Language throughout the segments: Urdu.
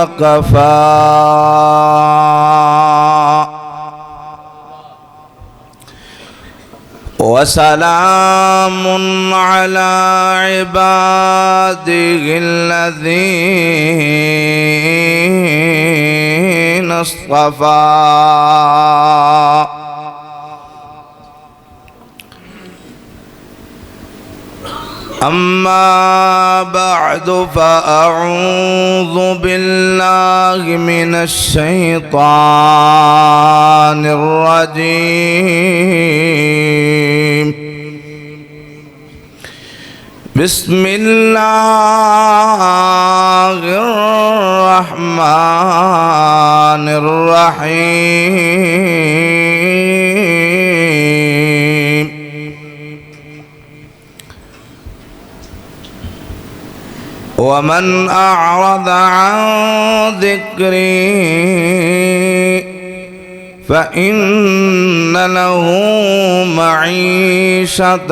وكفى وسلام على عباده الذين اصطفى أما بعد فأعوذ بالله من الشيطان الرجيم بسم الله الرحمن الرحيم ومن أعرض عن ذكري فإن له معيشة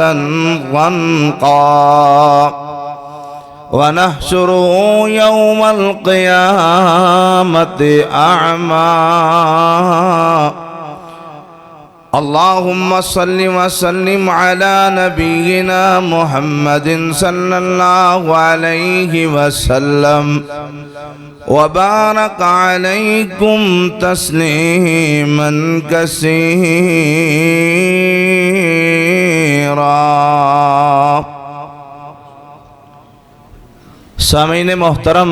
ضنكا ونحشره يوم القيامة أعمى اللهم صل وسلم على نبينا محمد صلى الله عليه وسلم وبارك عليكم تسليما كثيرا سامعین محترم،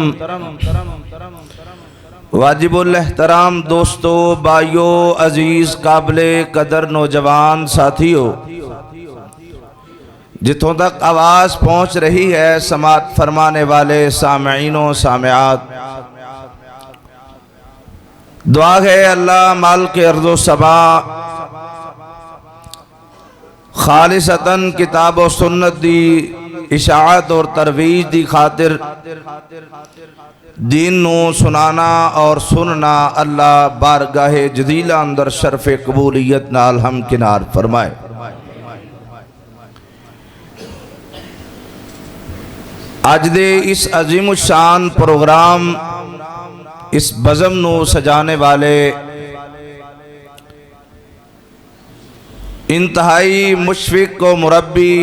واجب الاحترام دوستو، بھائیو، عزیز، قابل قدر نوجوان ساتھیو، جتوں تک آواز پہنچ رہی ہے سماعت فرمانے والے سامعین و سامعات، دعا ہے اللہ مالک ارض و سما خالصتاً کتاب و سنت دی اشاعت اور ترویج دی خاطر دین نو سنانا اور سننا اللہ بارگاہ جدیلہ اندر شرف قبولیت نال ہم کنار فرمائے۔ آج دے اس عظیم الشان پروگرام، اس بزم نو سجانے والے انتہائی مشفق و مربی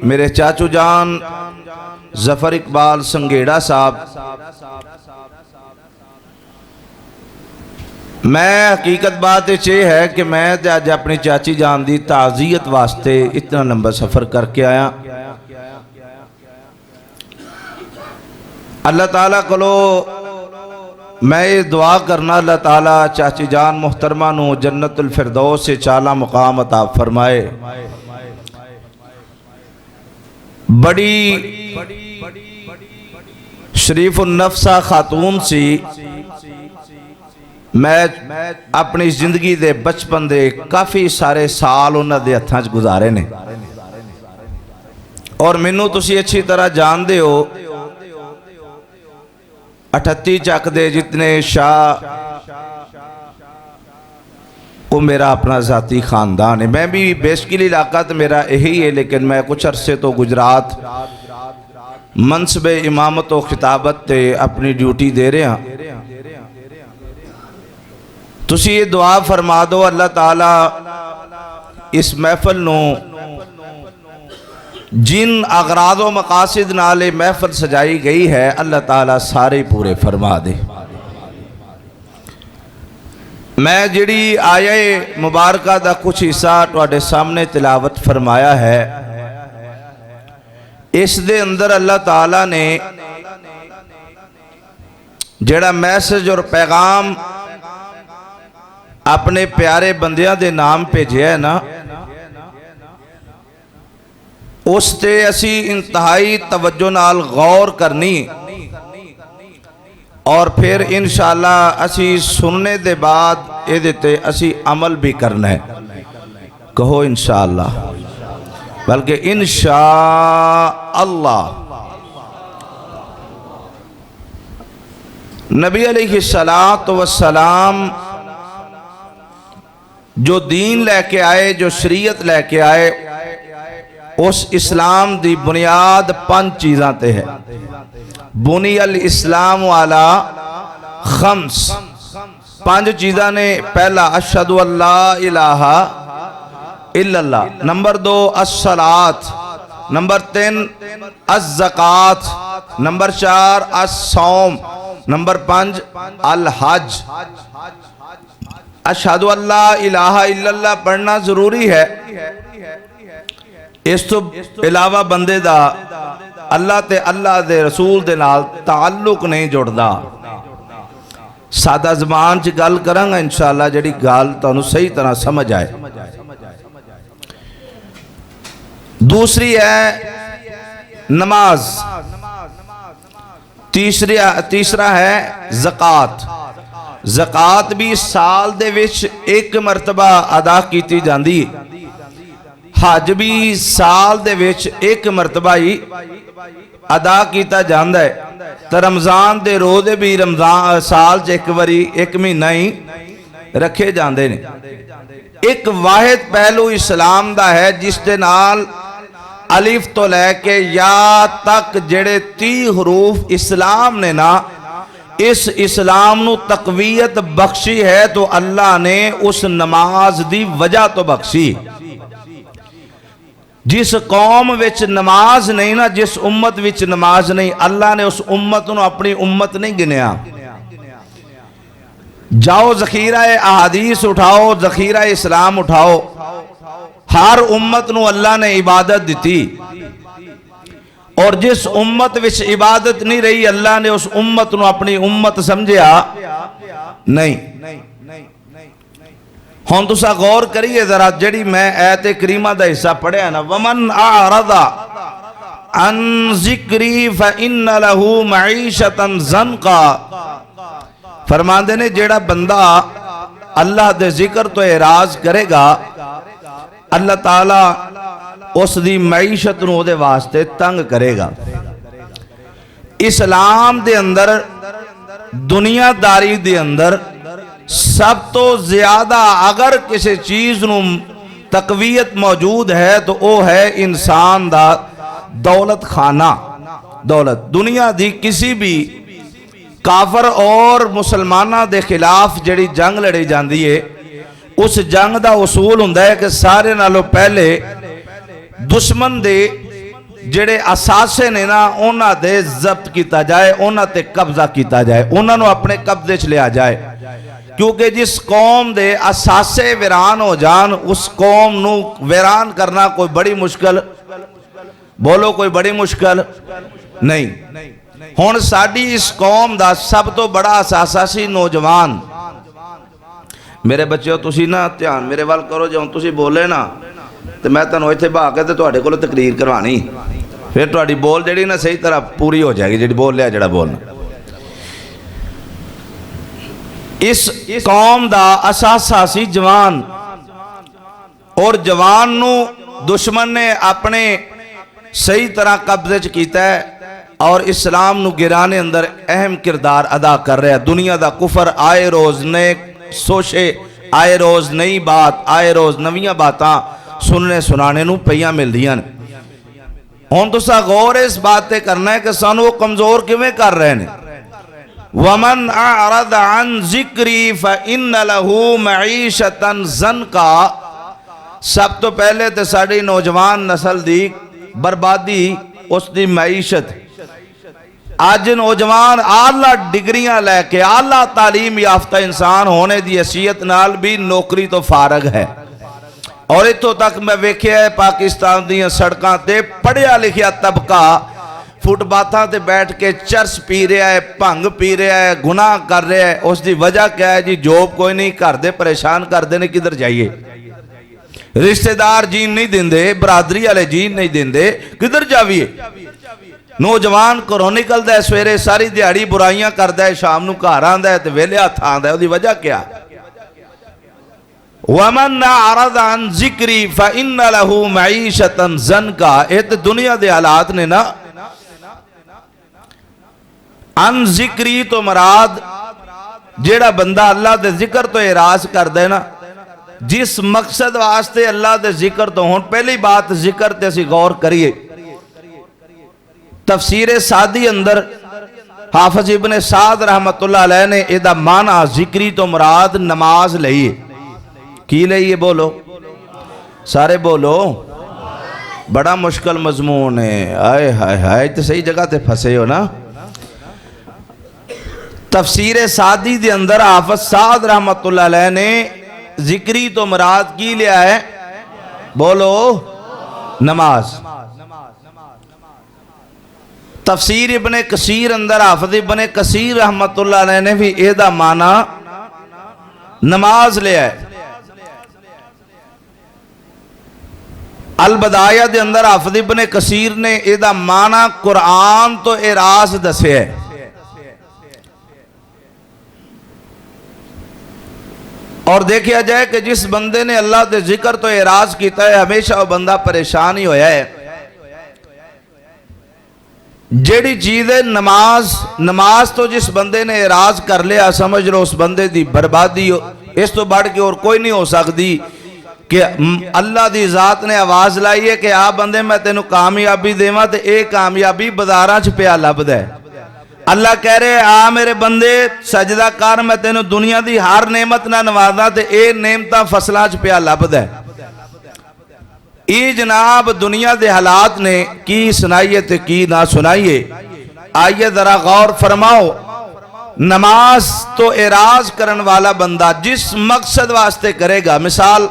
میرے چاچو جان ظفر اقبال سنگیڑا صاحب، میں حقیقت بات یہ ہے کہ میں آج اپنی چاچی جان دی تعزیت واسطے اتنا لمبا سفر کر کے آیا۔ اللہ تعالیٰ کلو میں یہ دعا کرنا اللہ تعالیٰ چاچی جان محترمہ نو جنت الفردوس سے چالا مقام عطا فرمائے۔ بڑی شریف النفسہ خاتون سی، میں اپنی زندگی دے بچپن دے کافی سارے سال انہاں دے ہتھاں وچ گزارے نے، اور مینوں تسی اچھی طرح جان دے ہو 38 چک دے جتنے شاہ وہ میرا اپنا ذاتی خاندان ہے۔ میں بھی بیسکلی علاقہ تو میرا یہی ہے، لیکن میں کچھ عرصے تو گجرات منصب امامت و خطابت تے اپنی ڈیوٹی دے رہے ہیں۔ تسی یہ دعا فرما دو اللہ تعالیٰ اس محفل نو جن اغراض و مقاصد نالے محفل سجائی گئی ہے اللہ تعالیٰ سارے پورے فرما دے۔ میں جڑی آیے مبارکہ دا کچھ حصہ تواڈے سامنے تلاوت فرمایا ہے، اس دے اندر اللہ تعالیٰ نے جڑا میسج اور پیغام اپنے پیارے بندیاں دے نام بھیجیا ہے نا، اس تے اسی انتہائی توجہ نال غور کرنی، اور پھر انشاءاللہ اسی سننے دے بعد اے دیتے اسی عمل بھی کرنا ہے۔ کہو انشاءاللہ، بلکہ انشاءاللہ۔ نبی علیہ السلام جو دین لے کے آئے، جو شریعت لے کے آئے، اس اسلام دی بنیاد 5 چیزاں تے ہے۔ بنی الاسلام علی خمس، 5 چیزاں نے. پہلا اشہدو اللہ الہ الا اللہ. نمبر 2 الصلاۃ. نمبر 3 الزکوٰۃ. نمبر 4 الصوم. نمبر 5 الحج. اشہدو اللہ الہ الا اللہ پڑھنا ضروری ہے. اس تو علاوہ بندے دا اللہ تے اللہ دے رسول دے نال تعلق نہیں جڑدا. سادہ زبان چ گل کراں گا انشاءاللہ جڑی گل تانوں صحیح طرح سمجھ آئے. دوسری ہے نماز. تیسرا ہے زکوٰۃ. زکوٰۃ بھی سال دے وچ ایک مرتبہ ادا کیتی جاندی. حج بھی سال دے وچ ایک مرتبہ ہی ادا کیتا جاندا ہے. تو رمضان دے روزے بھی رمضان سال چ ایک واری ایک مہینہ ہی رکھے جاندے نے. ایک واحد پہلو اسلام دا ہے جس دے نال الف تو لے کے یا تک جڑے 30 حروف اسلام نے نا اس اسلام نو تقویت بخشی ہے تو اللہ نے اس نماز دی وجہ تو بخشی. جس قوم وچ نماز نہیں نا جس امت وچ نماز نہیں اللہ نے اس امت نو اپنی امت نہیں گنیا. جاؤ ذخیرہ احادیث اٹھاؤ ذخیرہ اسلام اٹھاؤ ہر امت نو اللہ نے عبادت دیتی اور جس امت وچ عبادت نہیں رہی اللہ نے اس امت نو اپنی امت سمجھیا نہیں. ہون تسا غور کریے ذرا جڑی میں ایت کریمہ دا حصہ پڑھیا نا ومن اعرض عن ذکری فإن له معیشتا ضنکا. فرماندے نے جڑا بندہ اللہ دے ذکر تو اعراض کرے گا اللہ تعالیٰ اس دی معیشت نو دے واسطے تنگ کرے گا. اسلام دے اندر دنیا داری دے اندر سب تو زیادہ اگر کسی چیز نو تقویت موجود ہے تو وہ ہے انسان دا دولت خانہ. دولت دنیا دی کسی بھی کافر اور مسلمانہ دے خلاف جڑی جنگ لڑی جاندی ہے اس جنگ دا اصول ہوندا ہے کہ سارے نالوں پہلے دشمن دے جڑے اساسے نے نا اونا دے ضبط کیتا جائے اونا تے قبضہ کیتا جائے اونا نو اپنے قبضے چ لیا جائے. کیونکہ جس قوم دے اساسے ویران ہو جان اس قوم نو ویران کرنا کوئی بڑی مشکل بولو کوئی بڑی مشکل نہیں. ہون ساڑی اس قوم دا سب تو بڑا اساساسی نوجوان میرے بچے تسی نا دھیان میرے وال کرو جاؤں تسی بولے نا تو میں تنہوں ایتھے بھا کے تواڈے کولوں تقریر کروانی پھر تواڈی بول جڑی نا صحیح طرح پوری ہو جائے گی جڑی بول لیا جڑا بولنا. اس قوم دا اساساسی جوان اور جوان نو دشمن نے اپنے صحیح طرح قبضے چ کیتا ہے اور اسلام نو گرانے اندر اہم کردار ادا کر رہا ہے. دنیا دا کفر آئے روز نئے سوچے آئے روز نئی بات آئے روز نویاں باتاں سننے سنانے نو پیاں مل دیاں. ہون تو سا غور اس بات تے کرنا ہے کہ سانو وہ کمزور کیویں کر رہے ہیں. وَمَنْ أَعْرَضَ عَنْ ذِكْرِي فَإِنَّ لَهُ مَعِيشَةً ضَنْكَا. سب تو پہلے تے ساڑی نوجوان نسل دی بربادی اس دی معیشت. آج نوجوان اعلیٰ ڈگریاں لے کے اعلیٰ تعلیم یافتہ انسان ہونے دی حیثیت نال بھی نوکری تو فارغ ہے اور اتھوں تک میں ویکھیا ہے پاکستان دیاں سڑکاں تے پڑھیا لکھیا طبقہ فٹ باتھاں تے بیٹھ کے چرس پی رہا ہے بھنگ پی رہا ہے گناہ کر رہا ہے. اس دی وجہ کیا ہے جی جوب کوئی نہیں کر دے پریشان کر دینے کدھر جائیے رشتہ دار جین نہیں دیندے برادری والے جین نہیں دیندے کدھر جاویے. نوجوان گھروں نکلدا ہے سویرے ساری دیہاڑی برائیاں کردا ہے شام نو گھر آندا ہے تے ویلے ہاتھ آندا ہے اس دی وجہ کیا. وَمَنْ أَعْرَضَ عَنْ ذِكْرِي فَإِنَّ لَهُ مَعِيشَةً ضَنْكَا. یہ تو دنیا دے حالات نے نا. عن ذکری تو مراد جیڑا بندہ اللہ دے ذکر تو اعراض کر دے نا جس مقصد واسطے اللہ دے ذکر تو ہون. پہلی بات ذکر تے اسی غور کریے. تفسیر سادی اندر حافظ ابن سعد رحمت اللہ علیہ نے ایدہ معنی ذکری تو مراد نماز لئیے کی لئیے بولو سارے بولو بڑا مشکل مضمون ہے آئے ہائے ہائے تو صحیح جگہ تے پھسے ہو نا تفسیر سعدی دے اندر حافظ سعد رحمت اللہ علیہ نے ذکری تو مراد کی لیا ہے بولو نماز تفسیر ابن کثیر اندر حافظ ابن کثیر رحمت اللہ علیہ نے بھی ایدہ معنی نماز لیا ہے البدایہ دے اندر حافظ ابن کثیر نے ایدہ معنی قرآن تو اعراض دسے ہے اور دیکھیا جائے کہ جس بندے نے اللہ دے ذکر تو اعراض کیتا ہے ہمیشہ وہ بندہ پریشان ہی ہویا ہے جیڑی چیز ہے نماز تو جس بندے نے اعراض کر لیا سمجھ لو اس بندے دی بربادی اس تو بڑھ کے اور کوئی نہیں ہو سکتی کہ اللہ دی ذات نے آواز لائی ہے کہ آ بندے میں تینوں کامیابی دیواں تے اے کامیابی بازاراں چ پیا لبدا ہے اللہ کہہ رہے آ میرے بندے سجدہ کر میں تینوں دنیا دی ہر نعمت نہ نوازاں تے اے نعمتاں فصلاں چ پیا لبدا ہے ای جناب دنیا دے حالات نے کی سنائیے تے کی نہ سنائیے آئیے ذرا غور فرماؤ نماز تو اعراض کرن والا بندہ جس مقصد واسطے کرے گا مثال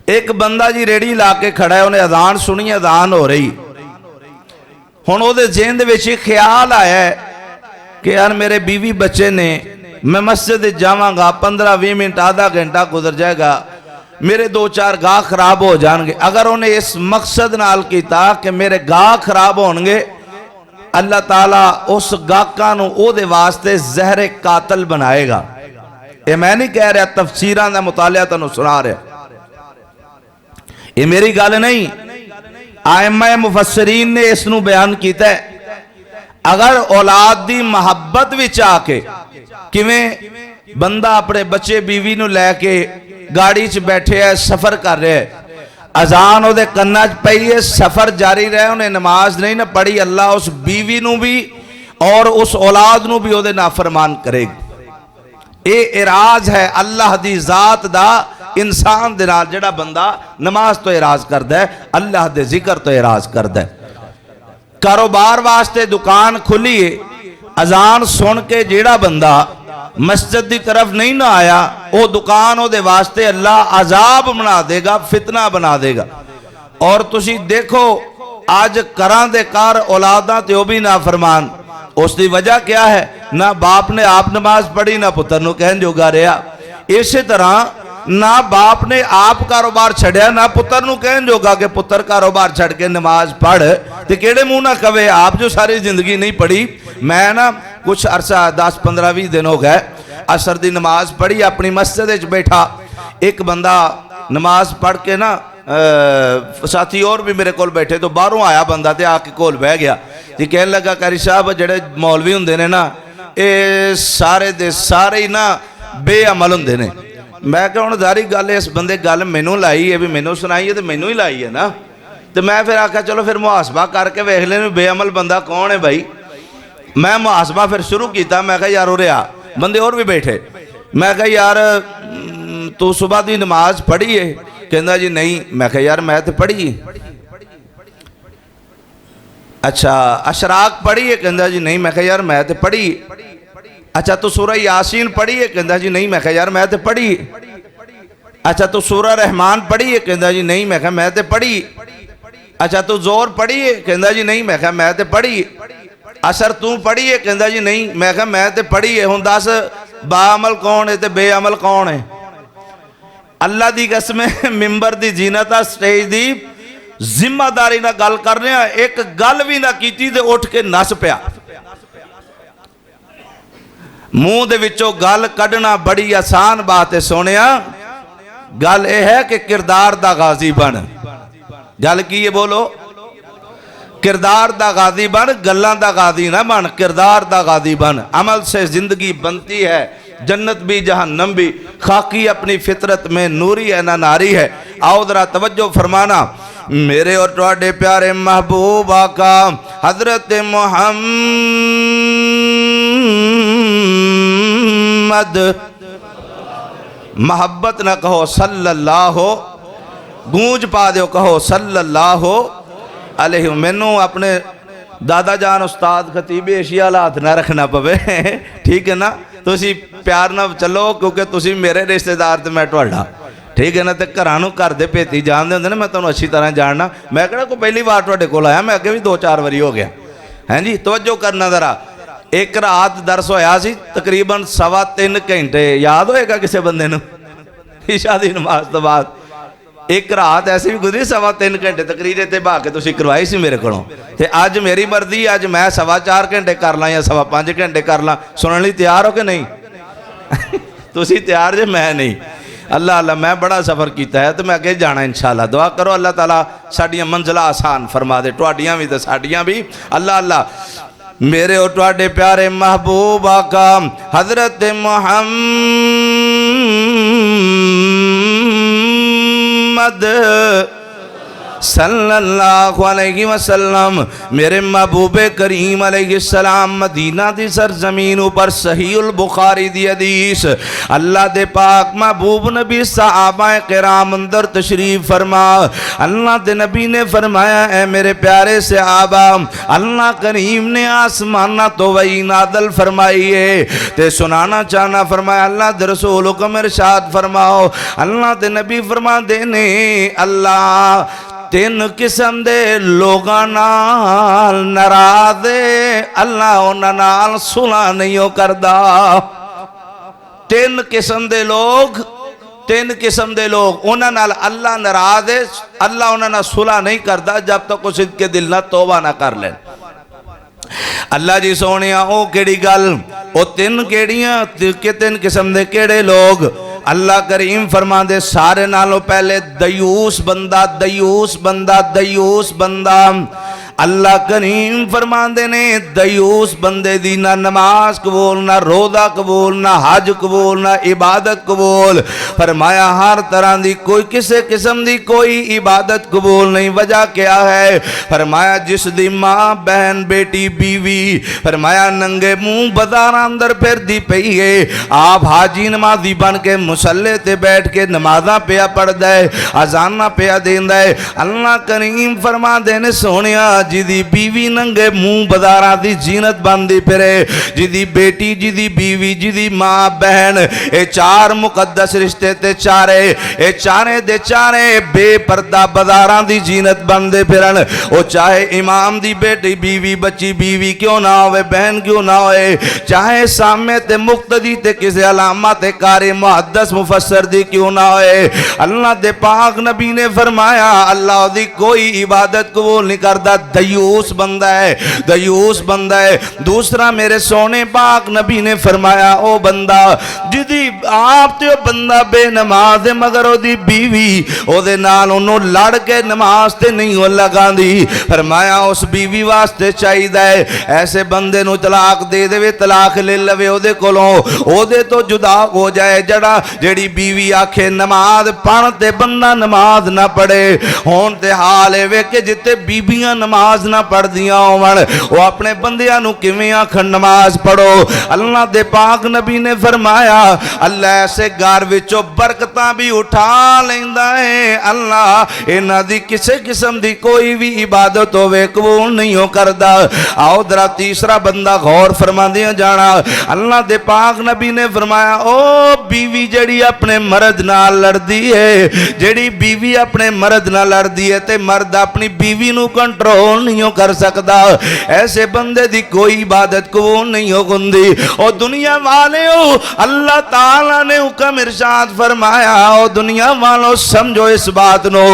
ایک بندہ جی ریڑی لا کے کھڑا ہے انہیں اذان سنی اذان ہو رہی ہن او دے ذہن دے وچ خیال آیا ہے کہ یار میرے بیوی بچے نے میں مسجد جاواں گا 15-20 منٹ آدھا گھنٹہ گزر جائے گا میرے 2-4 گاہ خراب ہو جان گے اگر انہیں اس مقصد نال کیتا کہ میرے گاہ خراب ہونگے اللہ تعالیٰ اس گاہکاں نو او دے واسطے زہر قاتل بنائے گا یہ میں نہیں کہہ رہا تفسیران دا مطالعہ تنو سنا رہا یہ میری گال نہیں آئمہ مفسرین نے اس نو بیان کیتا ہے اگر اولاد دی محبت وچ آ کے کیویں بندہ اپنے بچے بیوی نو لے کے گاڑی چ بیٹھے ہے سفر کر رہے ہے اذان او دے کناں چ پئی ہے سفر جاری رہے انہیں نماز نہیں نہ پڑھی اللہ اس بیوی نو بھی اور اس اولاد نو بھی او دے نافرمان کرے گی اے اعراض ہے اللہ دی ذات دا انسان دے نال جڑا بندہ نماز تو اعراض کردا ہے اللہ دے ذکر تو اعراض کردا ہے کاروبار واسطے دکان کھلی ہے اذان سن کے جیڑا بندہ مسجد دی طرف نہیں نہ آیا وہ دکان او دے واسطے اللہ عذاب بنا دے گا فتنہ بنا دے گا اور تسی دیکھو آج کران دے کار اولاداں تے وہ بھی نافرمان اس دی وجہ کیا ہے نہ باپ نے آپ نماز پڑھی نہ پتر نو کہن جو گا رہا اسی طرح نہ باپ نے آپ کاروبار چھڑیا نہ پتر نو کہن جو گا کہ پتر کاروبار چھڑ کے نماز پڑھ تے کیڑے منہ نہ کہے آپ جو ساری زندگی نہیں پڑھی میں نا کچھ عرصہ 10-15-20 دن ہو گئے عصر دی نماز پڑھی اپنی مسجد وچ بیٹھا ایک بندہ نماز پڑھ کے نا ساتھی اور بھی میرے کول بیٹھے تو باہروں آیا بندہ تے آ کے کول بہ گیا جی کہنے لگا قاری صاحب جڑے مولوی ہوندے نے نا اے سارے دے سارے ہی نا بے عمل ہوندے نے میں کہ ہن ظاہری گل اس بندے گل مینوں لائی ہے بھی مینوں سنائی ہے تے مینوں ہی لائی ہے نا تے میں پھر آکھیا چلو پھر محاسبہ کر کے ویکھ لیں بے عمل بندہ کون ہے بھائی میں محاسبہ پھر شروع کیتا میں کہا یار ہو رہا بندے اور بھی بیٹھے میں کہا یار تو صبح دی نماز پڑھی ہے کہندا جی نہیں میں کہا یار میں تے پڑھی ہے اچھا اشراق پڑھی ہے کہندا جی نہیں میں کہا یار میں تے پڑھی اچھا تو سورہ یاسین پڑھی ہے کہندا جی نہیں میں کہا یار میں تے پڑھی اچھا تو سورہ رحمان پڑھی ہے کہندا جی نہیں میں کہا میں تے پڑھی اچھا تو زور پڑھی ہے کہندا جی نہیں میں کہا میں تے پڑھی اثر تو پڑھی ہے کہندا جی نہیں میں کہا میں تے پڑھی ہے ہن دس با عمل کون ہے تے بے عمل کون ہے اللہ دی قسم ممبر دی زینت سٹیج دی ذمہ داری نہ گل کر رہے ہیں ایک گل بھی نہ کیتی تے اٹھ کے نس پیا منہ دے وچوں گل کڈنا بڑی آسان بات ہے سونیا گل اے ہے کہ کردار دا غازی بن گل کی یہ بولو کردار دا غازی بن گلاں دا غازی نہ بن کردار دا غازی بن عمل سے زندگی بنتی ہے جنت بھی جہنم بھی خاکی اپنی فطرت میں نوری ہے نہ ناری ہے آؤ ذرا توجہ فرمانا میرے اور تواڈے پیارے محبوب آقا حضرت محمد محبت نہ کہو صلی اللہ ہو گونج پا دیو کہو صلی اللہ ہو علیہ مینوں اپنے دادا جان استاد خطیب ایشیا ہاتھ نہ رکھنا پوے ٹھیک ہے نا تسی پیار نہ چلو کیونکہ تسی میرے رشتہ دار تے میں تواڈا ٹھیک ہے نا تے گھرانوں گھر دے پیتی جان دے ہوندے نا میں تانوں اچھی طرح جاننا میں کہڑا کوئی پہلی بار تواڈے کول آیا میں اگے بھی 2-4 واری ہو گیا ہیں جی توجہ کرنا ذرا ایک رات درس ہویا سی تقریباً 3.25 گھنٹے یاد ہوئے گا کسے بندے نوں عشاء دی نماز تو بعد ایک رات ایسی بھی گزری 3.25 گھنٹے تقریر تے بھا کے تسی کروائی سی میرے کولوں تے اج میری مرضی اج میں 4.25 گھنٹے کر لاں یا 5.25 گھنٹے کر لاں سنن لئی تیار ہو کہ نہیں تسی تیار جے میں نہیں اللہ اللہ میں بڑا سفر کیتا ہے تو میں اگے جانا انشاءاللہ دعا کرو اللہ تعالیٰ ساڈیاں منزلہ آسان فرما دے تواڈیاں بھی تے ساڈیاں بھی اللہ اللہ میرے اور تواڈے پیارے محبوب آقا حضرت محمد صلی اللہ علیہ وسلم میرے محبوب کریم علیہ السلام مدینہ دی سرزمین اوپر صحیح البخاری دی حدیث اللہ دے پاک محبوب نبی صحابہ کرام اندر تشریف فرما اللہ دے نبی نے فرمایا اے میرے پیارے صحابہ اللہ کریم نے آسمانہ تو وحی نازل فرمائیے تے سنانا چاہنا فرمایا اللہ دے رسول حکم ارشاد فرماؤ اللہ دے نبی فرما دینے اللہ 3 قسم دے لوگاں نال ناراض اللہ انہاں نال صلح نہیں کردا 3 قسم دے لوگ انہاں نال اللہ ناراض ہے اللہ انہاں نال صلح نہیں کردا جب تک وہ صدق کے دل نہ توبہ نہ کر لیں اللہ جی سونیا او کیڑی گل او 3 کیڑیاں کہ 3 قسم دے کیڑے لوگ اللہ کریم فرما دے سارے نالوں پہلے دیوس بندہ اللہ کریم فرما دے نے دیوس بندے دی نہ نماز قبول نہ روزہ قبول نہ حج قبول نہ عبادت قبول فرمایا ہر طرح دی کوئی کسے قسم دی کوئی عبادت قبول نہیں وجہ کیا ہے فرمایا جس دی ماں بہن بیٹی بیوی فرمایا ننگے منہ بازاراں اندر پھر دی پئی ہے آپ حاجی نمازی بن کے مسلے تے بیٹھ کے نمازاں پیا پڑھ دے اذاناں پیا دیندا ہے اللہ کریم فرما دے نے سونیا جدی بیوی ننگے منہ بازاراں دی زینت باندھی پھرے جدی بیٹی جدی بیوی جدی ماں بہن اے 4 مقدس رشتے تے چارے دے چارے بے پردہ بازاراں دی زینت باندھے پھرن او چاہے امام دی بیٹی بیوی بچی بیوی کیوں نہ ہوئے بہن کیوں نہ ہوئے چاہے سامنے تے مقتدی تے کسے علامہ تے کاری محدث مفسر دی کیوں نہ ہوئے اللہ دے پاک نبی نے فرمایا اللہ دی کوئی عبادت قبول نہیں کردا دیوس بندہ ہے دوسرا میرے سونے پاک نبی نے فرمایا او بندہ جدی آپ تے بندہ بے نماز دے مگر او دی بیوی او دے نال انہوں لڑ کے نماز تے نہیں ہو لگاں دی فرمایا اس بیوی واسطے چاہی دے ایسے بندے نو طلاق دے دے طلاق لے لوے او دے کولوں او دے تو جدا ہو جائے جڑی بیوی آکھے نماز پڑھتے بندہ نماز نہ پڑھے ہون تے حالے وے کہ جتے بیویاں نماز نہ پڑھ دیاں ہومن وہ اپنے بندیاں نو کیویں آکھن نماز پڑھو اللہ دے پاک نبی نے فرمایا اللہ ایسے گھر وچوں برکتاں بھی اٹھا لیندا ہے اللہ انہاں دی کسے قسم دی کوئی بھی عبادت ہوے قبول نہیں ہو کردا آؤ ذرا تیسرا بندہ غور فرماندیاں جانا اللہ دے پاک نبی نے فرمایا او بیوی جڑی اپنے مرد نال لڑدی ہے تے مرد اپنی بیوی نو کنٹرول نہیں کر سکتا ایسے بندے دی کوئی عبادت قبول نہیں ہو گندی او دنیا والے ہو اللہ تعالیٰ نے حکم ارشاد فرمایا او دنیا والوں سمجھو اس بات نو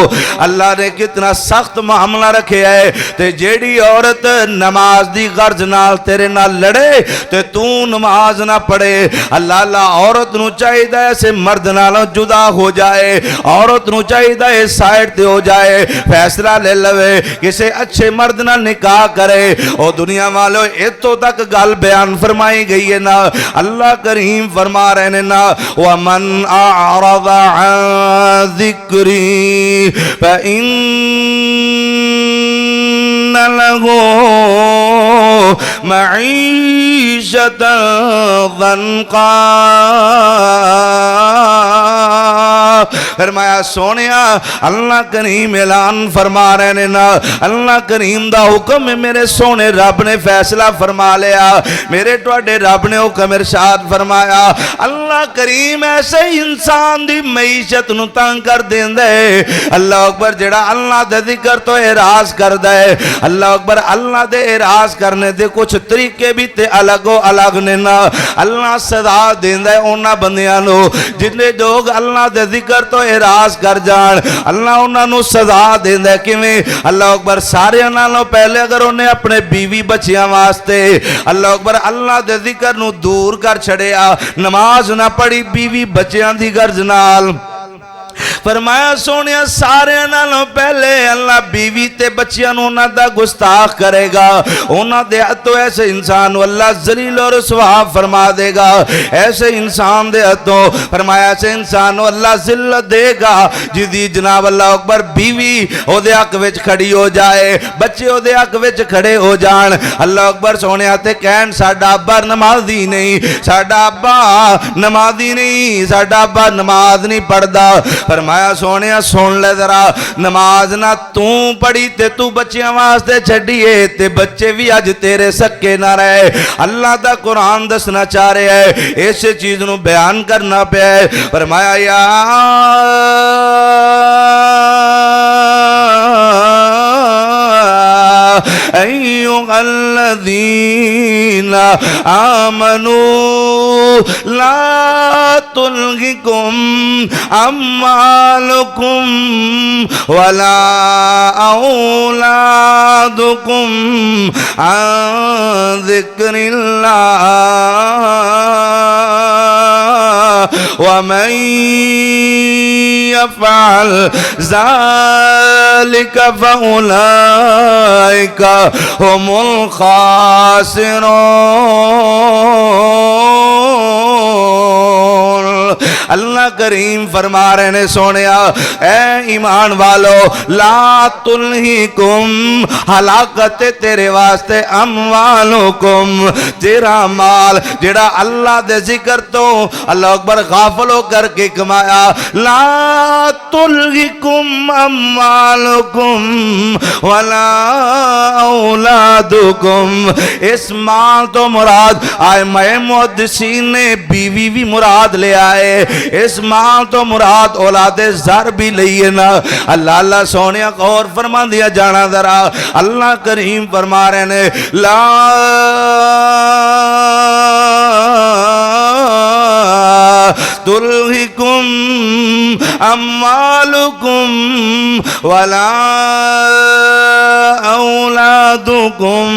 اللہ نے کتنا سخت معاملہ رکھے ہے تے جیڑی عورت نماز دی غرض نال تیرے نال لڑے تے تو نماز نہ پڑھے اللہ عورت نو چاہیے ایسے مرد نالوں جدا ہو جائے عورت نو چاہیے سائڈ تے ہو جائے فیصلہ لے لوے کسے اچھے کسے مرد نہ نکاح کرے او دنیا والو اتو تک گل بیان فرمائی گئی ہے نا اللہ کریم فرما رہے ہیں نا وَمَنْ أَعْرَضَ عَنْ ذِكْرِي فَإِنَّ لَهُ مَعِيشَةً ضَنْقًا فرمایا سونیا اللہ کریم اعلان فرما رہے ہیں نا اللہ کریم دا حکم میرے سونے رب نے فیصلہ فرما لیا میرے توڑے رب نے حکم ارشاد فرمایا اللہ کریم ایسے انسان دی معیشت نو تنگ کر دین دے اللہ اکبر جڑا اللہ دے ذکر تو اعراض کر دے اللہ اکبر اللہ دے اعراض کرنے دے کچھ طریقے بھی تے الگ و الگ نے نا اللہ سزا دین دے اونا بندیاں نو جنہیں لوگ اللہ دے ذکر تو اعراض کر جان اللہ انہاں نو سزا دین دے کیویں اللہ اکبر سارے نالوں پہلے اگر انہیں اپنے بیوی بچیاں واسطے اللہ اکبر اللہ دے ذکر نو دور کر چھڑیا نماز نہ پڑھی بیوی بچیاں دی غرض نال فرمایا سونیا سارے نالوں پہلے اللہ بیوی تے بچیاں نو نہ دا گستاخ کرے گا انہاں دے ہتھوں ایسے انسان نو اللہ ذلیل اور رسوا فرما دے گا ایسے انسان دے ہتھوں فرمایا ایسے انسان نو اللہ ذلت دے گا جدی جناب اللہ اکبر بیوی او دے حق وچ کھڑی ہو جائے بچے او دے حق وچ کھڑے ہو جان اللہ اکبر سونیا تے کہن ساڈا ابا نمازی نہیں ساڈا ابا نمازی نہیں ساڈا ابا نماز نہیں پڑھدا فرمایا سونیا سن لے ذرا نماز نہ توں پڑھی تے تو بچیاں واسطے چھڑیے تے بچے بھی آج تیرے سکے نہ رہے اللہ دا قرآن دسنا چاہ رہے ہیں ایسے چیز نو بیان کرنا پہ ہے فرمایا یا ایوہا الذین آمنوا لا تلہکم اموالکم ولا اولادکم عن ذکر اللہ ومن يفعل ذلك فأولئك هم الخاسرون اللہ کریم فرما رہے نے سونیا اے ایمان والو لا تلہکم ہلاکت تیرے واسطے اموالکم تیرا مال جڑا اللہ دے ذکر تو اللہ اکبر غافل ہو کر کے کمایا لا تلہکم اموالکم ولا اولادکم اس مال تو مراد آئے میں محدثین نے بیوی بھی مراد لے آئے اس مال تو مراد اولاد زر بھی لئیے نا اللہ اللہ سونیا غور فرما دیا جانا ذرا اللہ کریم فرما رہے نے لا تلہکم اموالکم ولا اولادکم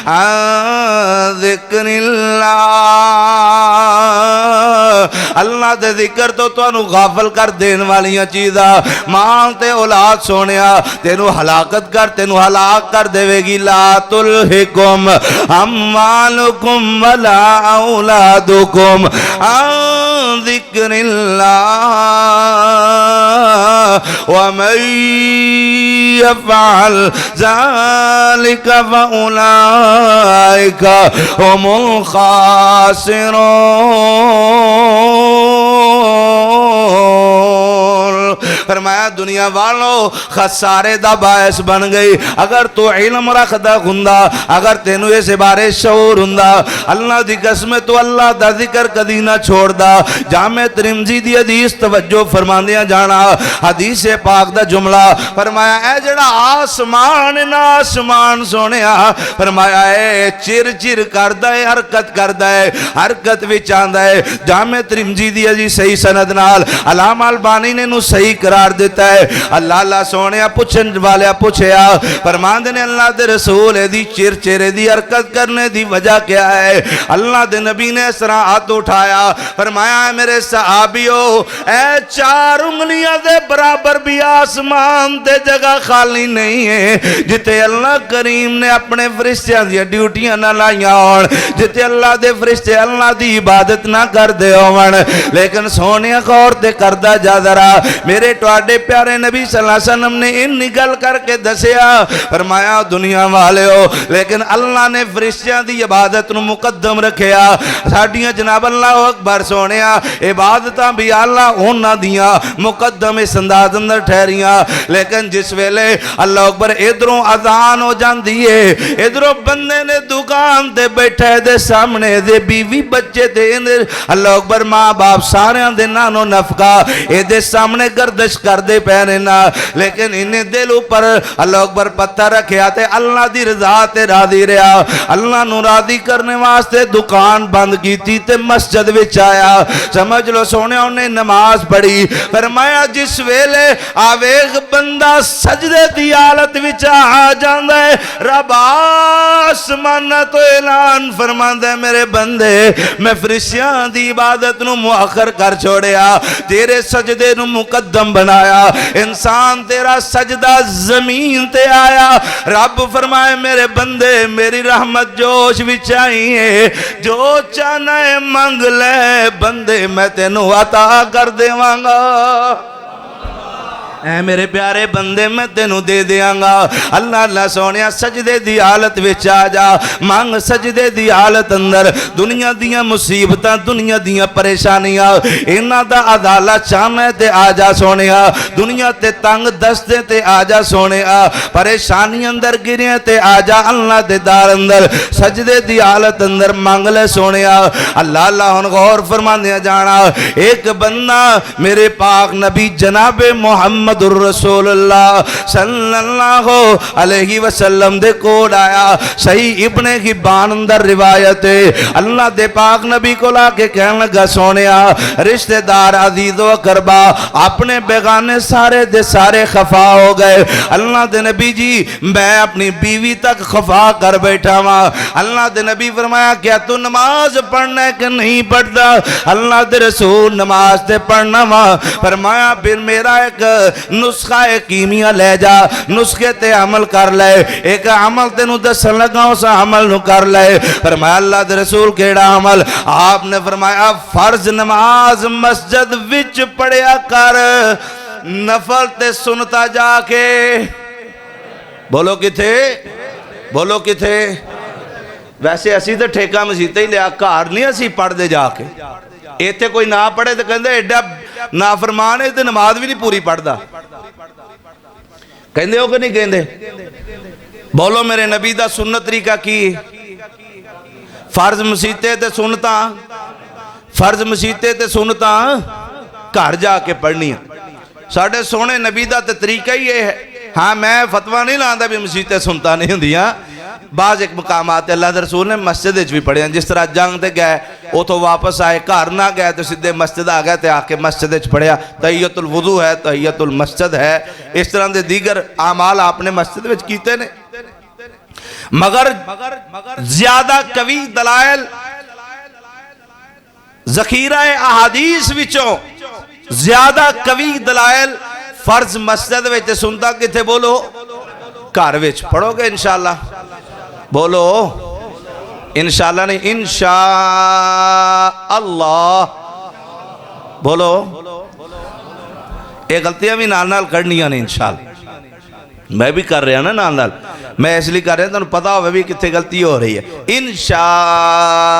عن ذکر اللہ اللہ دے ذکر تو انہوں غافل کر دین والیاں چیزا مال تے اولاد سونیا تینو ہلاکت کر تینو ہلاک کر دے گی لا تلہکم اموالکم ولا اولادکم عن ذکر اللہ ومن يفعل ذلك فأولئك هم الخاسرون فرمایا دنیا والوں خسارے دا باعث بن گئی اگر تو علم رکھدا ہوندا اگر تینو اس بارے شعور ہوندا اللہ دی قسم تو اللہ دا ذکر کدی نہ چھوڑ دا جامع ترمذی دی حدیث توجہ فرماندیاں جانا حدیث پاک دا جملہ فرمایا اے جڑا آسمان نہ آسمان سونیا فرمایا اے چر چر کردا ہے حرکت کردا ہے حرکت وچ آندا ہے جامع ترمذی دی حدیث صحیح سند نال علامہ البانی نے نو صحیح کرا قرار دیتا ہے۔ اللہ سونے پوچھن والے پوچھیا، فرماندے نے اللہ دے رسول دی چرچرے دی حرکت کرنے دی وجہ کیا ہے؟ اللہ دے نبی نے اس طرح ہاتھ اٹھایا، فرمایا ہے میرے صحابیو، اے 4 انگلیاں دے برابر بھی آسمان تے جگہ خالی نہیں ہے جتے اللہ کریم نے اپنے فرشتیاں دی ڈیوٹیاں نہ لائیاں ہون، جتے اللہ دے فرشتے اللہ دی عبادت نہ کر دے ہون۔ لیکن سونے غور تے کردہ جا ذرا، میرے ٹواڈے پیارے نبی صلی اللہ علیہ وسلم نے ان نگل کر کے دسیا، فرمایا دنیا والے ہو لیکن اللہ نے فرشتیاں دی عبادت نو مقدم رکھیا۔ ساڈیاں جناب اللہ اکبر سونیا عبادتاں بھی اللہ ہونا دیاں مقدم اس انداز اندر ٹھہریاں، لیکن جس ویلے اللہ اکبر ادھروں اذان ہو جاندی ہے، ادھروں بندے نے دکان تے بیٹھے دے سامنے دے بیوی بچے دے اللہ اکبر ماں باپ سارے دے نانو نفقہ اے دے سامنے گردش کر دے پہنے نا، لیکن انہیں دل اوپر اللہ اکبر پتھر رکھیا تے اللہ دی رضا تے راضی رہا، اللہ نو راضی کرنے واسطے دکان بند کی تھی تے مسجد وچ آیا۔ سمجھ لو سونے انہیں نماز پڑھی، فرمایا جس ویلے آویغ بندہ سجدے دی حالت وچ آ جاندہ ہے، رب آسمان تو اعلان فرماندہ ہے میرے بندے میں فرشتیاں دی عبادت نو مؤخر کر چھوڑیا، تیرے سجدے نو مقدم بنایا، انسان تیرا سجدہ زمین تے آیا، رب فرمائے میرے بندے میری رحمت جوش وچ آئی ہے، جو چاہنا ہے منگ لے بندے میں تینوں عطا کر دے وانگا، اے میرے پیارے بندے میں تینوں دے دیاں گا۔ اللہ سونیا سجدے دی حالت وچ آ جا، مانگ سجدے دی حالت اندر، دنیا دیاں مصیبتاں دنیا دیاں پریشانیاں انہاں دا عدالہ چاہنے تے آ جا سونیا، دنیا تے تنگ دستے تے آ جا سونیا، پریشانی اندر گرے تے آ جا اللہ دے دار اندر، سجدے دی حالت اندر مانگ لے سونیا۔ اللہ ہن غور فرماندیا جانا، ایک بندہ میرے پاک نبی جناب محمد الرسول اللہ صلی اللہ علیہ وسلم دے کوڈ آیا، صحیح ابن حبان اندر روایت ہے، اللہ دے پاک نبی کو لا کے کہنے لگا سونیا رشتہ دار عزیز و اقربا اپنے بیگانے سارے دے سارے خفا ہو گئے، اللہ دے نبی جی میں اپنی بیوی تک خفا کر بیٹھا ہوا، اللہ دے نبی فرمایا کیا تو نماز پڑھنا ہے کہ نہیں پڑھتا؟ اللہ دے رسول نماز تے پڑھنا ہوا، فرمایا پھر میرا ایک نسخہ کیمیا لے جا، نسخے تے عمل کر لے، ایک عمل تے نو دسن لگا اس عمل نو کر لے، فرمایا اللہ دے رسول کیڑا عمل؟ آپ نے فرمایا فرض نماز مسجد وچ پڑھیا کر، نفل تے سنتا جا کے، بولو کتھے بولو کتھے؟ ویسے اسی تے ٹھیکہ مسیطہ ہی لیا کار نہیں اسی پڑھ دے جا کے، ایتھے کوئی نہ پڑھے تو کہندے ایڈا نافرمان ہے تو نماز بھی نہیں پوری پڑھ دا، کہندے ہو کہ نہیں کہندے؟ بولو میرے نبی دا سنت طریقہ کی فرض مسیطے تے سنتا، فرض مسیطے تے سنتا گھر جا کے پڑھنی ہے، ساڑھے سونے نبی دا تے طریقہ ہی یہ ہے۔ ہاں میں فتوہ نہیں لاندہ بھی مسیطے سنتا نہیں ہوں دیا، بعض ایک مقامات اللہ دے رسول نے مسجد اچھ بھی پڑھے ہیں، جس طرح جنگ تے گئے وہ تو واپس آئے، گھر نہ گئے تو سیدھے مسجد آ گئے تے آ کے مسجد اچھ پڑھیا، تحیت الوضو ہے تحیت المسجد ہے، اس طرح دے دیگر اعمال آپ نے مسجد وچ کیتے نے، مگر زیادہ قوی دلائل ذخیرہ احادیث وچوں زیادہ قوی دلائل فرض مسجد وچ سنتا کتے بولو گھر وچ پڑھو گے انشاءاللہ، بولو انشاءاللہ نہیں انشاءاللہ، بولو ایک غلطیاں بھی نال نال کرنیاں نہیں انشاءاللہ، میں بھی کر رہا نا نال نال، میں اس لیے کر رہا ہوں تو پتا ہوئے بھی کتنے غلطی ہو رہی ہے، انشاءاللہ۔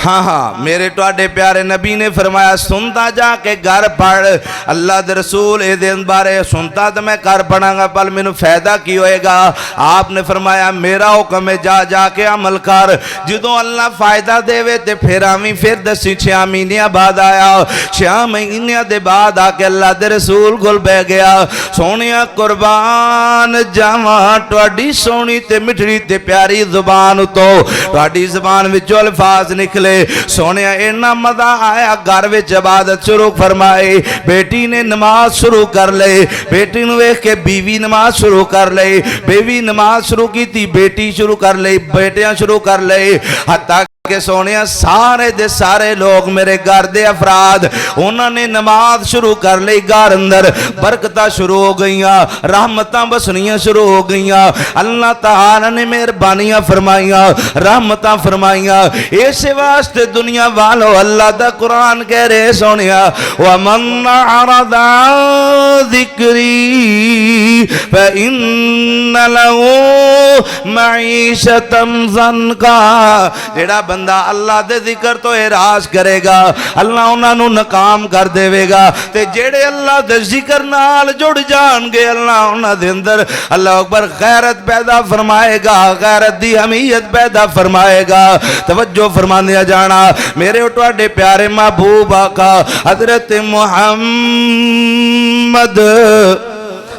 ہاں میرے ٹواڈے پیارے نبی نے فرمایا سنتا جا کے گھر پڑھ، اللہ دے رسول اے دین بارے سنتا تو میں گھر پڑھاں گا پل میں فائدہ کی ہوئے گا؟ آپ نے فرمایا میرا حکم ہے جا جا کے عمل کر، جدوں اللہ فائدہ دے وے تے پھر آمیں پھر دسی 6 مہینے بعد آیا، 6 مہینے دے بعد آ کے اللہ دے رسول گل بہ گیا، سونیا قربان جاواں ٹواڈی سونی تے مٹھڑی تے پیاری زبان تو ٹواڈی زبان وچوں الفاظ نکلے ہوئے سونے اینا مزہ آیا گھر وچ عبادت شروع فرمائے بیٹی نے نماز شروع کر لے بیٹی نو ویکھ کے بیوی نماز شروع کر لے بیوی نماز شروع کی تھی بیٹی شروع کر لے بیٹیاں شروع کر لے حتیٰ کہ سونیا سارے دے سارے لوگ میرے گھر دے افراد انہوں نے نماز شروع کر لی گھر اندر برکتہ شروع ہو گئیاں رحمتاں بسنیاں شروع ہو گئیاں اللہ تعالی نے مہربانیاں فرمائیاں رحمتاں فرمائیاں اس واسطے دنیا والو اللہ دا قرآن کہہ رہے سونیا وَمَنْ أَعْرَضَ عَنْ ذِكْرِي فَإِنَّ لَهُ مَعِيشَةً ضَنْكًا جیڑا بندہ اللہ دے ذکر تو اعراض کرے گا اللہ انہاں نو ناکام کر دے گا تے جیڑے اللہ دے ذکر نال جڑ جان گے اللہ انہاں دے اندر اللہ اکبر غیرت پیدا فرمائے گا غیرت دی حمیت پیدا فرمائے گا توجہ فرماندیا جانا میرے اٹھواڈے پیارے محبوب آقا حضرت محمد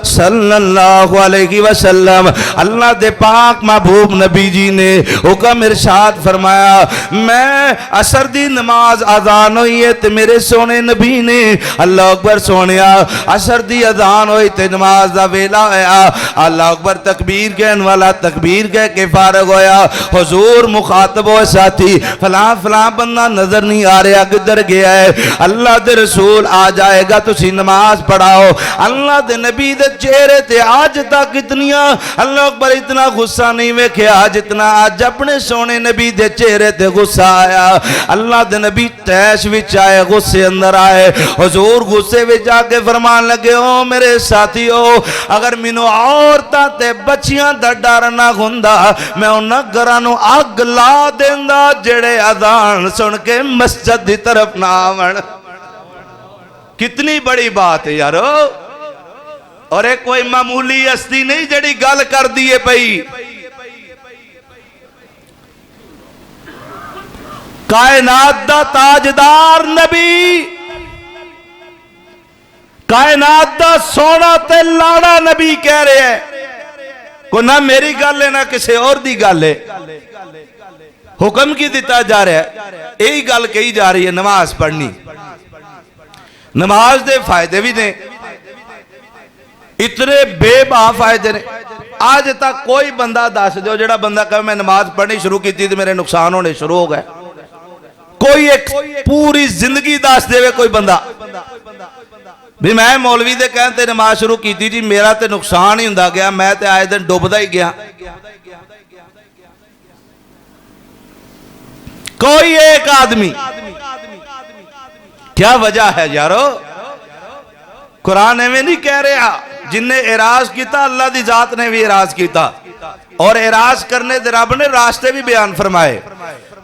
صلی اللہ علیہ وسلم اللہ دے پاک محبوب نبی جی نے حکم ارشاد فرمایا میں عصر دی نماز اذان ہوئی ہے تے میرے سونے نبی نے اللہ اکبر سونیا عصر دی اذان ہوئی تے نماز دا ویلا ہویا اللہ اکبر تکبیر کہن والا تکبیر کہہ کے فارغ ہویا حضور مخاطب ہوئے ساتھی فلاں فلاں بندہ نظر نہیں آ رہا کدھر گیا ہے اللہ دے رسول آ جائے گا تسی نماز پڑھاؤ اللہ دے نبی دے چہرے تے آج تک اتنیاں اللہ اکبر اتنا غصہ نہیں ویکھیا جتنا آج اپنے سونے نبی دے چہرے تے غصہ آیا اللہ دے نبی تیش وچ آئے غصے اندر آئے حضور غصے وچ آ کے فرمان لگے او میرے ساتھیو اگر مینوں عورتاں تے بچیاں دا ڈر نہ ہوندا میں انہاں گھراں نو اگ لا دیندا جڑے اذان سن کے مسجد دی طرف نہ آون کتنی بڑی بات ہے یارو اور ایک کوئی معمولی ہستی نہیں جڑی گل کر دیئے پئی کائنات دا تاجدار نبی کائنات دا سونا تے لاڑا نبی کہہ رہے ہیں کو نہ میری گل ہے نہ کسی اور دی گل ہے حکم کی دیتا جا رہا ہے یہی گل کہی جا رہی ہے نماز پڑھنی نماز دے فائدے بھی دیں اتنے بے باہ فائدے نے آج تک کوئی بندہ دس دیو جڑا بندہ کہے میں نماز پڑھنی شروع کی تھی تو میرے نقصان ہونے شروع ہو گئے کوئی ایک پوری زندگی دس دے کوئی بندہ بھی میں مولوی دے کہتے نماز شروع کی تھی جی میرا تے نقصان ہی ہوندا گیا میں تے آئے دن ڈوبدا ہی گیا کوئی ایک آدمی کیا وجہ ہے یارو قرآن میں نہیں کہہ رہا جن نے اعراض کیتا اللہ دی ذات نے بھی اعراض کیتا اور اعراض کرنے دے رب نے راستے بھی بیان فرمائے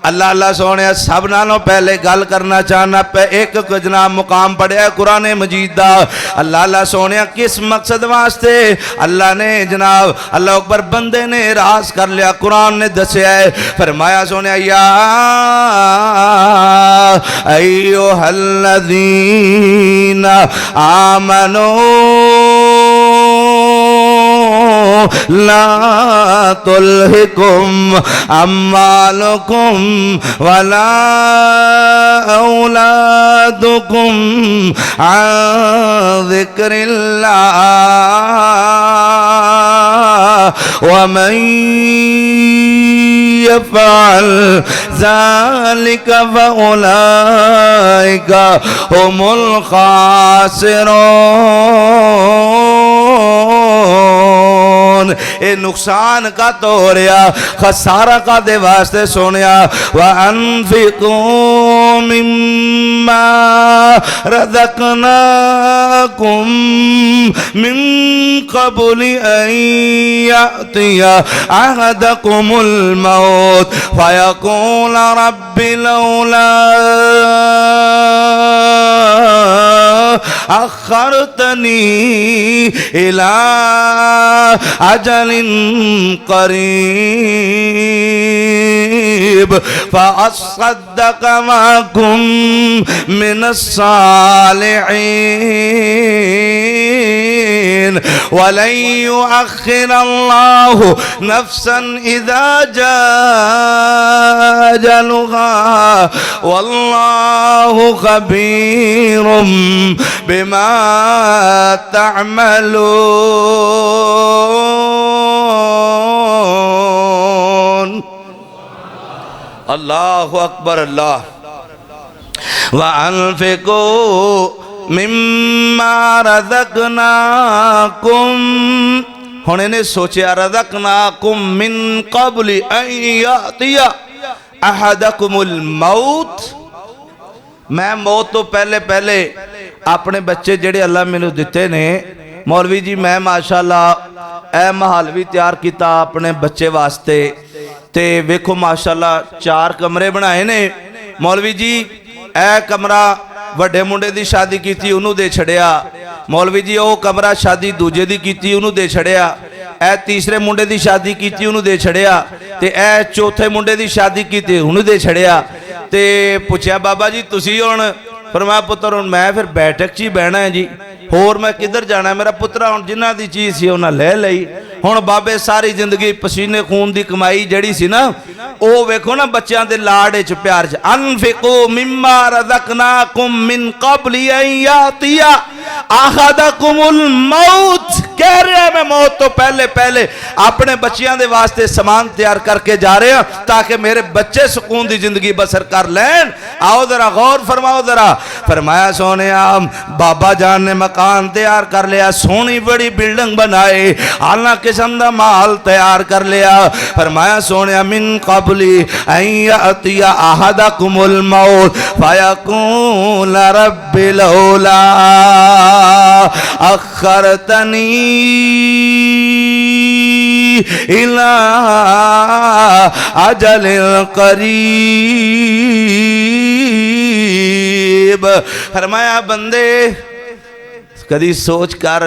اللہ اللہ سونے سب نالوں پہلے گل کرنا چاہنا پہ ایک جناب مقام پڑھیا ہے قرآن مجید دا اللہ اللہ سونے کس مقصد واسطے اللہ نے جناب اللہ اکبر بندے نے اعراض کر لیا قرآن نے دسیا ہے فرمایا سونے یا ایوہ الذین آمنوا لا تلہکم اموالکم ولا اولادکم عن ذکر اللہ ومن يفعل ذلك فأولئك هم الخاسرون اے نقصان کا تو ہو رہا خسارہ کا دے واسطے سونیا وَأَنفِقُوا مِمَّا رَزَقْنَاكُمْ مِن قَبْلِ أَن يَأْتِيَ أَحَدَكُمُ الْمَوْتُ فَيَقُولَ رَبِّ لَوْلَا أخرتني إلى أجل قريب فأصدق معكم من الصالحين وَلَن يُؤَخِّرَ اللَّهُ نَفْسًا إِذَا جَاءَ أَجَلُهَا وَاللَّهُ خَبِيرٌ بِمَا تَعْمَلُونَ۔ اللہ اکبر اللہ۔ وَأَنفِقُوا مِمَّا رَزَقْنَاكُمْ، ہن انہیں سوچیا رَزَقْنَاكُمْ مِن قَبْلِ أَن يَأْتِيَ أَحَدَكُمُ الْمَوْتِ، میں موت تو پہلے اپنے بچے جڑے اللہ میں نے دیتے نے مولوی جی، میں ماشاءاللہ اے محل بھی تیار کیتا اپنے بچے واسطے تے ویکھو ماشاءاللہ 4 کمرے بنائے نے مولوی جی۔ اے کمرہ وڈے منڈے دی شادی کیتی انہوں دے چھڑیا مولوی جی، او کمرہ شادی دوجے دی کیتی انہوں دے چھڑیا، اے تیسرے منڈے دی شادی کیتی انہوں دے چھڑیا تے اے چوتھے منڈے دی شادی کیتی انہوں دے چھڑیا تے پوچھیا بابا جی تسی ہن؟ فرمایا پتر ہن میں پھر بیٹھک چی بہنا ہے جی، اور میں کدھر جانا ہے؟ میرا پترہ ہن جنہ دی چیز سی انہاں لے لئی۔ ہن بابے ساری زندگی پسینے خون دی کمائی جڑی سی نا او ویکھو نا بچیاں دے لاڑے چ پیار چ۔ انفقوا مما رزقناکم من قبل ان یاتیہ احدکم الموت، کہہ رہے ہیں میں موت تو پہلے اپنے بچیاں دے واسطے سامان تیار کر کے جا رہے ہیں تاکہ میرے بچے سکون دی زندگی بسر کر لین۔ آؤ ذرا غور فرماؤ ذرا۔ فرمایا سونے بابا جان نے مکان تیار کر لیا، سونی بڑی بلڈنگ بنائے، اعلیٰ قسم دا مال تیار کر لیا۔ فرمایا سونے من قبل ان یأتی احدکم الموت فیقول رب لولا اخرتنی الى اجل قریب۔ فرمایا بندے کدی سوچ کر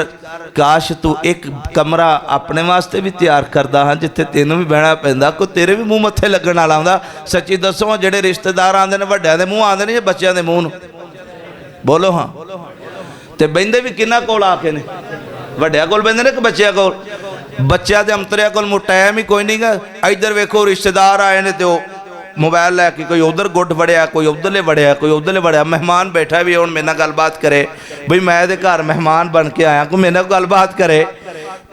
کاش تو ایک کمرہ اپنے واسطے بھی تیار کردہ ہاں جتے تینوں بھی بہنا پہندہ کو تیرے بھی منہ متھے لگن والا ہوندا۔ سچی دسو جڑے رشتہ دار آندے نے وڈیاں دے منہ آندے نے یا بچیاں دے منہ؟ بولو ہاں تے بہندے بھی کنا کول آ کے نے؟ وڈیاں کول بہندے نے کہ بچیاں کول؟ بچیاں دے امتریاں کول منہ ٹائم ہی کوئی نہیں گا۔ ادھر ویکھو رشتہ دار آئے نے تے موبائل لے کے کوئی ادھر گڈ وڑیا، کوئی ادھرلے وڑیا، کوئی ادھرلے وڑیا۔ مہمان بیٹھا بھی ہن میرے نال گل بات کرے بھئی میں دے گھر مہمان بن کے آیا کوئی میرے نال گل بات کرے،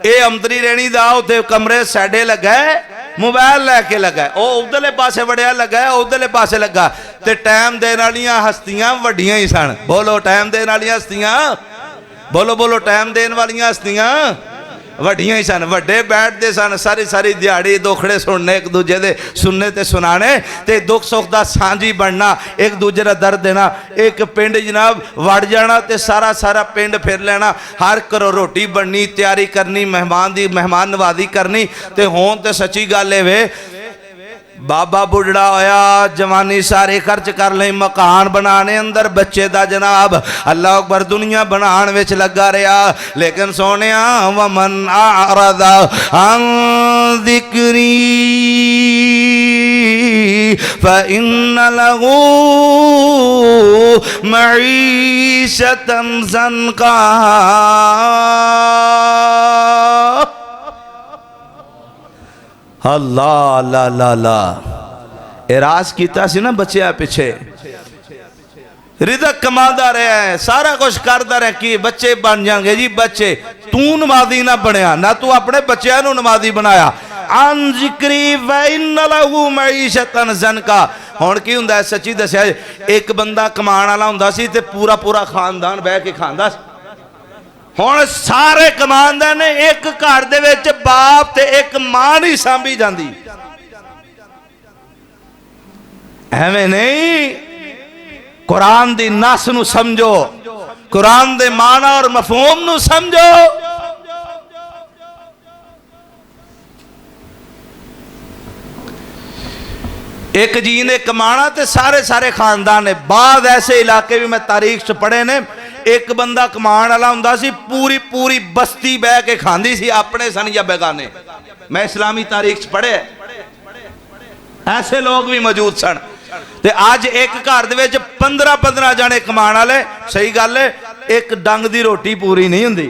اے امتری رہنی دا اوتھے کمرے سیڈے لگا ہے موبائل لے کے لگا ہے، او ادھرلے پاسے وڑیا لگا ہے ادھرلے پاسے لگا تے ٹائم دین والیاں ہستیاں وڈیاں ہی سن۔ بولو ٹائم دین والیاں ہستیاں، بولو ٹائم دین والیاں ہستیاں وڈیاں ہی سن۔ وڈے بیٹھ دے سن ساری دیہڑی دکھڑے سننے ایک دوجے دے سننے تے سنانے تے دکھ سکھ دا سانجی بننا، ایک دوجے دا درد دینا۔ ایک پنڈ جناب وڑ جانا تے سارا پنڈ پھر لینا، ہر کرو روٹی بننی، تیاری کرنی، مہمان نوازی کرنی تے ہون تے سچی گل اے وے بابا بڑھڑا ہویا جوانی سارے خرچ کر لیں مکان بنانے اندر بچے دا جناب اللہ اکبر دنیا بنان وچ لگا رہا، لیکن سونیا ومن اعرض عن ذکری فإن له معیشة ضنکا۔ اللہ لا لا لا اراز کیتا سی نا بچے پیچھے رزق کماندہ رہے ہیں سارا کچھ کردہ رہے کہ بچے بن جائیں گے جی بچے تو نمازی نہ بنیا نہ تو اپنے بچے نو نمازی بنایا۔ عن ذکری وَإِنَّ لَهُ مَعِيشَةً ضَنْكَا۔ ہون کی ہوندا ہے سچی دسیا ایک بندہ کمان والا ہوندا سی تے پورا خاندان بیٹھ کے کھاندا سی۔ ہون سارے کماندہ نے ایک گھر دے وچ باپ تے ایک ماں نہیں سانبھی جاندی، ایویں نہیں۔ قرآن دی نس نو سمجھو، قرآن دے معنی اور مفہوم نو سمجھو۔ ایک جی نے کمانا تے سارے خاندان نے۔ بعض ایسے علاقے بھی میں تاریخ سے پڑھے نے ایک بندہ کمان والا ہوندا سی پوری بستی بہ کے کھاندی سی اپنے سن یا بیگانے۔ میں اسلامی تاریخ سے پڑھے ایسے لوگ بھی موجود سن تے آج ایک گھر دے وچ 15 جانے کمان والے صحیح گل ہے ایک ڈنگ دی روٹی پوری نہیں ہوندی۔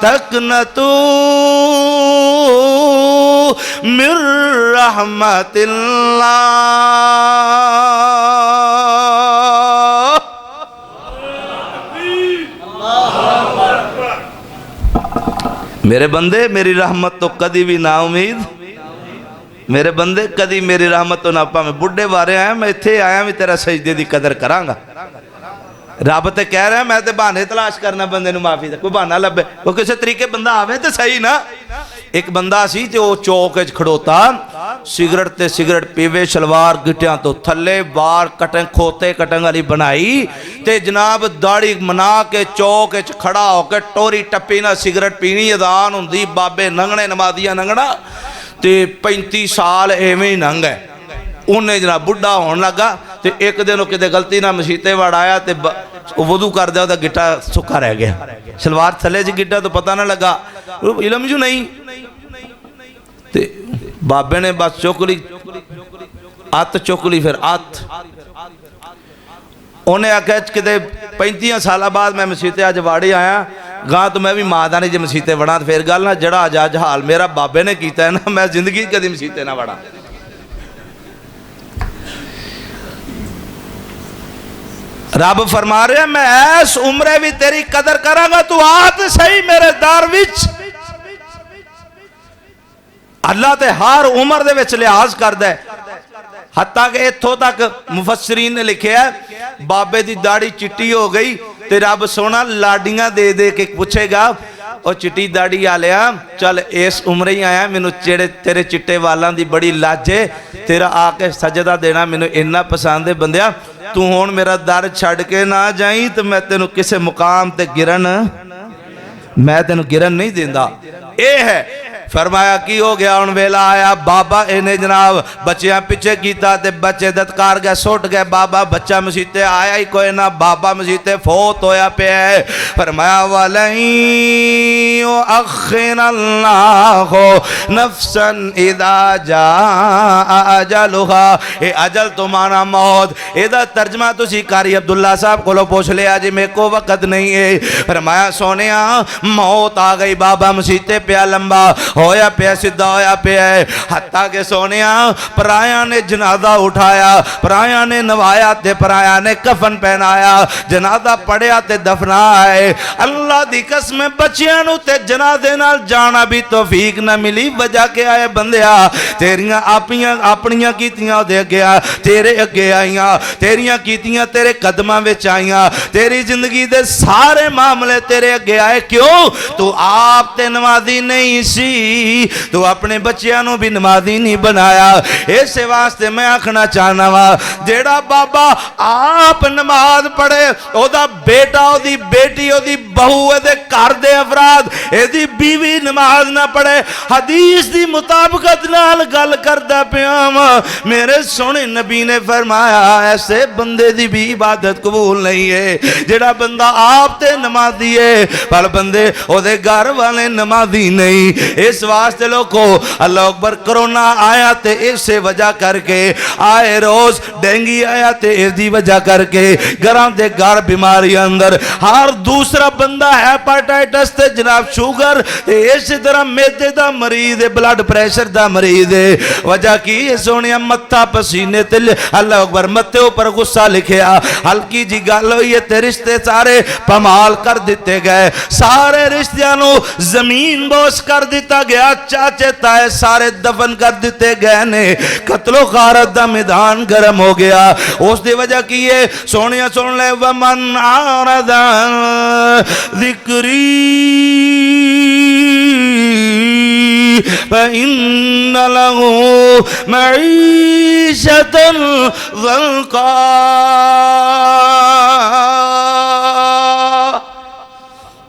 تقنطوا من رحمت اللہ۔ میرے بندے میری رحمت تو کدی بھی نا امید، میرے بندے کدی میری رحمت تو نہ پا۔ میں بڑھے بارے آیا، میں اتھے آیا میں تیرا سجدے دی قدر کرانگا۔ رب تے کہہ رہا ہے میں تے بہانے تلاش کرنا بندے نو معافی دے، کوئی بہانہ لبے، وہ کسے طریقے بندہ آوے تے صحیح نا۔ ایک بندہ سی تے وہ چوک اچ کھڑوتا، سگرٹ تے سگرٹ پیوے، شلوار گٹیاں تو تھلے، بار کٹنگ کھوتے کٹنگ علی بنائی تے جناب داڑھی منا کے چوک اچ کھڑا ہو کے ٹوری ٹپی نہ سگرٹ پینی، اذان ہوندی، بابے ننگنے نمازیاں ننگنا تے 35 سال ایویں ننگ ہے۔ انہیں جناب بڑھا ہون لگا تے ایک دن کدے غلطی نہ مسیتے وڑ آیا تے وضو کر دیا، گٹا سکا رہ گیا، شلوار تھلے جی گٹا تو پتہ نہ لگا، علم جو نہیں تے بابے نے بس چوکلی آت چوکلی پھر آت انہیں آکھا کدے 35 سالہ بعد میں مسیتے آج واڑی آیا گاں تو میں بھی مادانی جی مسیتے وڑا پھر گل نہ جڑا آج حال میرا بابے نے کیتا ہے نا، میں زندگی کدی مسیتے نہ وڑا۔ رب فرما رہے ہیں میں ایس عمرے بھی تیری قدر کروں گا، تو آت صحیح میرے دار وچ۔ اللہ تے ہر عمر دے وچ لحاظ کر دے، حتیٰ کہ اتھو تک مفسرین نے لکھے ہے بابے دی داڑھی چٹی ہو گئی تے رب سونا لاڈیاں دے دے کے پوچھے گا اور چٹی داڑھی آلیا چل اس عمرے ہی آیا مینو تیرے چٹے والاں دی بڑی لاجے، تیرا آکے سجدہ دینا مینو انہا پسند ہے بندیا، تو ہون میرا در چھڑ کے نہ جائیں تو میں تینو کسے مقام تے گرن نہیں دیندہ۔ اے ہے فرمایا کی ہو گیا ان ویلا آیا بابا انہیں جناب بچیاں پیچھے کیتا تے بچے دتکار گئے سوٹ گئے، بابا بچہ مسیتے آیا ہی کوئی نہ، بابا مسیتے فوت ہویا پہ ہے۔ فرمایا وَلَن يُؤَخِّرَ اللَّهُ نَفْسًا اِذَا جَاءَ أَجَلُهَا۔ اے اجل تو مانا موت، اذا ترجمہ تو سیکاری عبداللہ صاحب کو لو پوچھ لیا جی میں کو وقت نہیں ہے۔ فرمایا سونیا موت آ گئی، بابا مسیتے پہ لمبا ہویا پہ صدہ ہویا پہ ہے، حتیٰ کہ سونیا پرایا نے جنازہ اٹھایا، پرایا نے نوایا تے پرایا نے کفن پہنایا، جنازہ پڑیا تے دفنا آئے۔ اللہ دی قسم بچیاں تے جنازے نال جانا بھی توفیق نہ ملی، وجہ کے آئے بندیا تیریاں اپنیاں کیتیاں دے گیا تیرے اگے آئیاں، تیریاں کیتیاں تیرے قدمہ وچ آئیاں، تیری زندگی دے سارے معاملے تیرے اگے آئے، کیوں؟ تو آپ تے نمازی نہیں سی، تو اپنے بچیاں بھی نمازی نہیں بنایا۔ اسے واسطے میں آکھنا چاہنا وا جیڑا بابا آپ نماز پڑھے او دا بیٹا او دی بیٹی او دی بہو اے دے کار دے افراد اے دی بیوی نماز نہ پڑھے، حدیث دی مطابقت نال گل کردہ پیام میرے سونے نبی نے فرمایا ایسے بندے دی بھی عبادت قبول نہیں ہے جیڑا بندہ آپ تے نمازی ہے پر بندے او دے گھر والے نمازی نہیں۔ اس واسطے لوگو اللہ اکبر کرونا آیا تے اس سے وجہ کر کے آئے روز ڈینگی آیا تے اس دی وجہ کر کے گرام دے گھر بیماری اندر ہر دوسرا بندہ ہیپاٹائٹس تے جناب شوگر تے اسی طرح میدے دا مریض ہے، بلڈ پریشر دا مریض ہے۔ وجہ کی یہ سونیا متہ پسینے تے اللہ اکبر متے اوپر غصہ لکھیا، ہلکی جی گل ہوئی ہے تے رشتے سارے پمال کر دیتے گئے، سارے رشتیانوں زمین بوس کر دیتا گیا، چاچے تائے سارے دفن کر دیتے گئے نے، قتل و غارت دا میدان گرم ہو گیا۔ اس دی وجہ کی ہے سونیا سن لے وَمَنْ عَارَضَ ذِكْرِي فَإِنَّ لَهُ مَعِيشَةً ضَنْكًا۔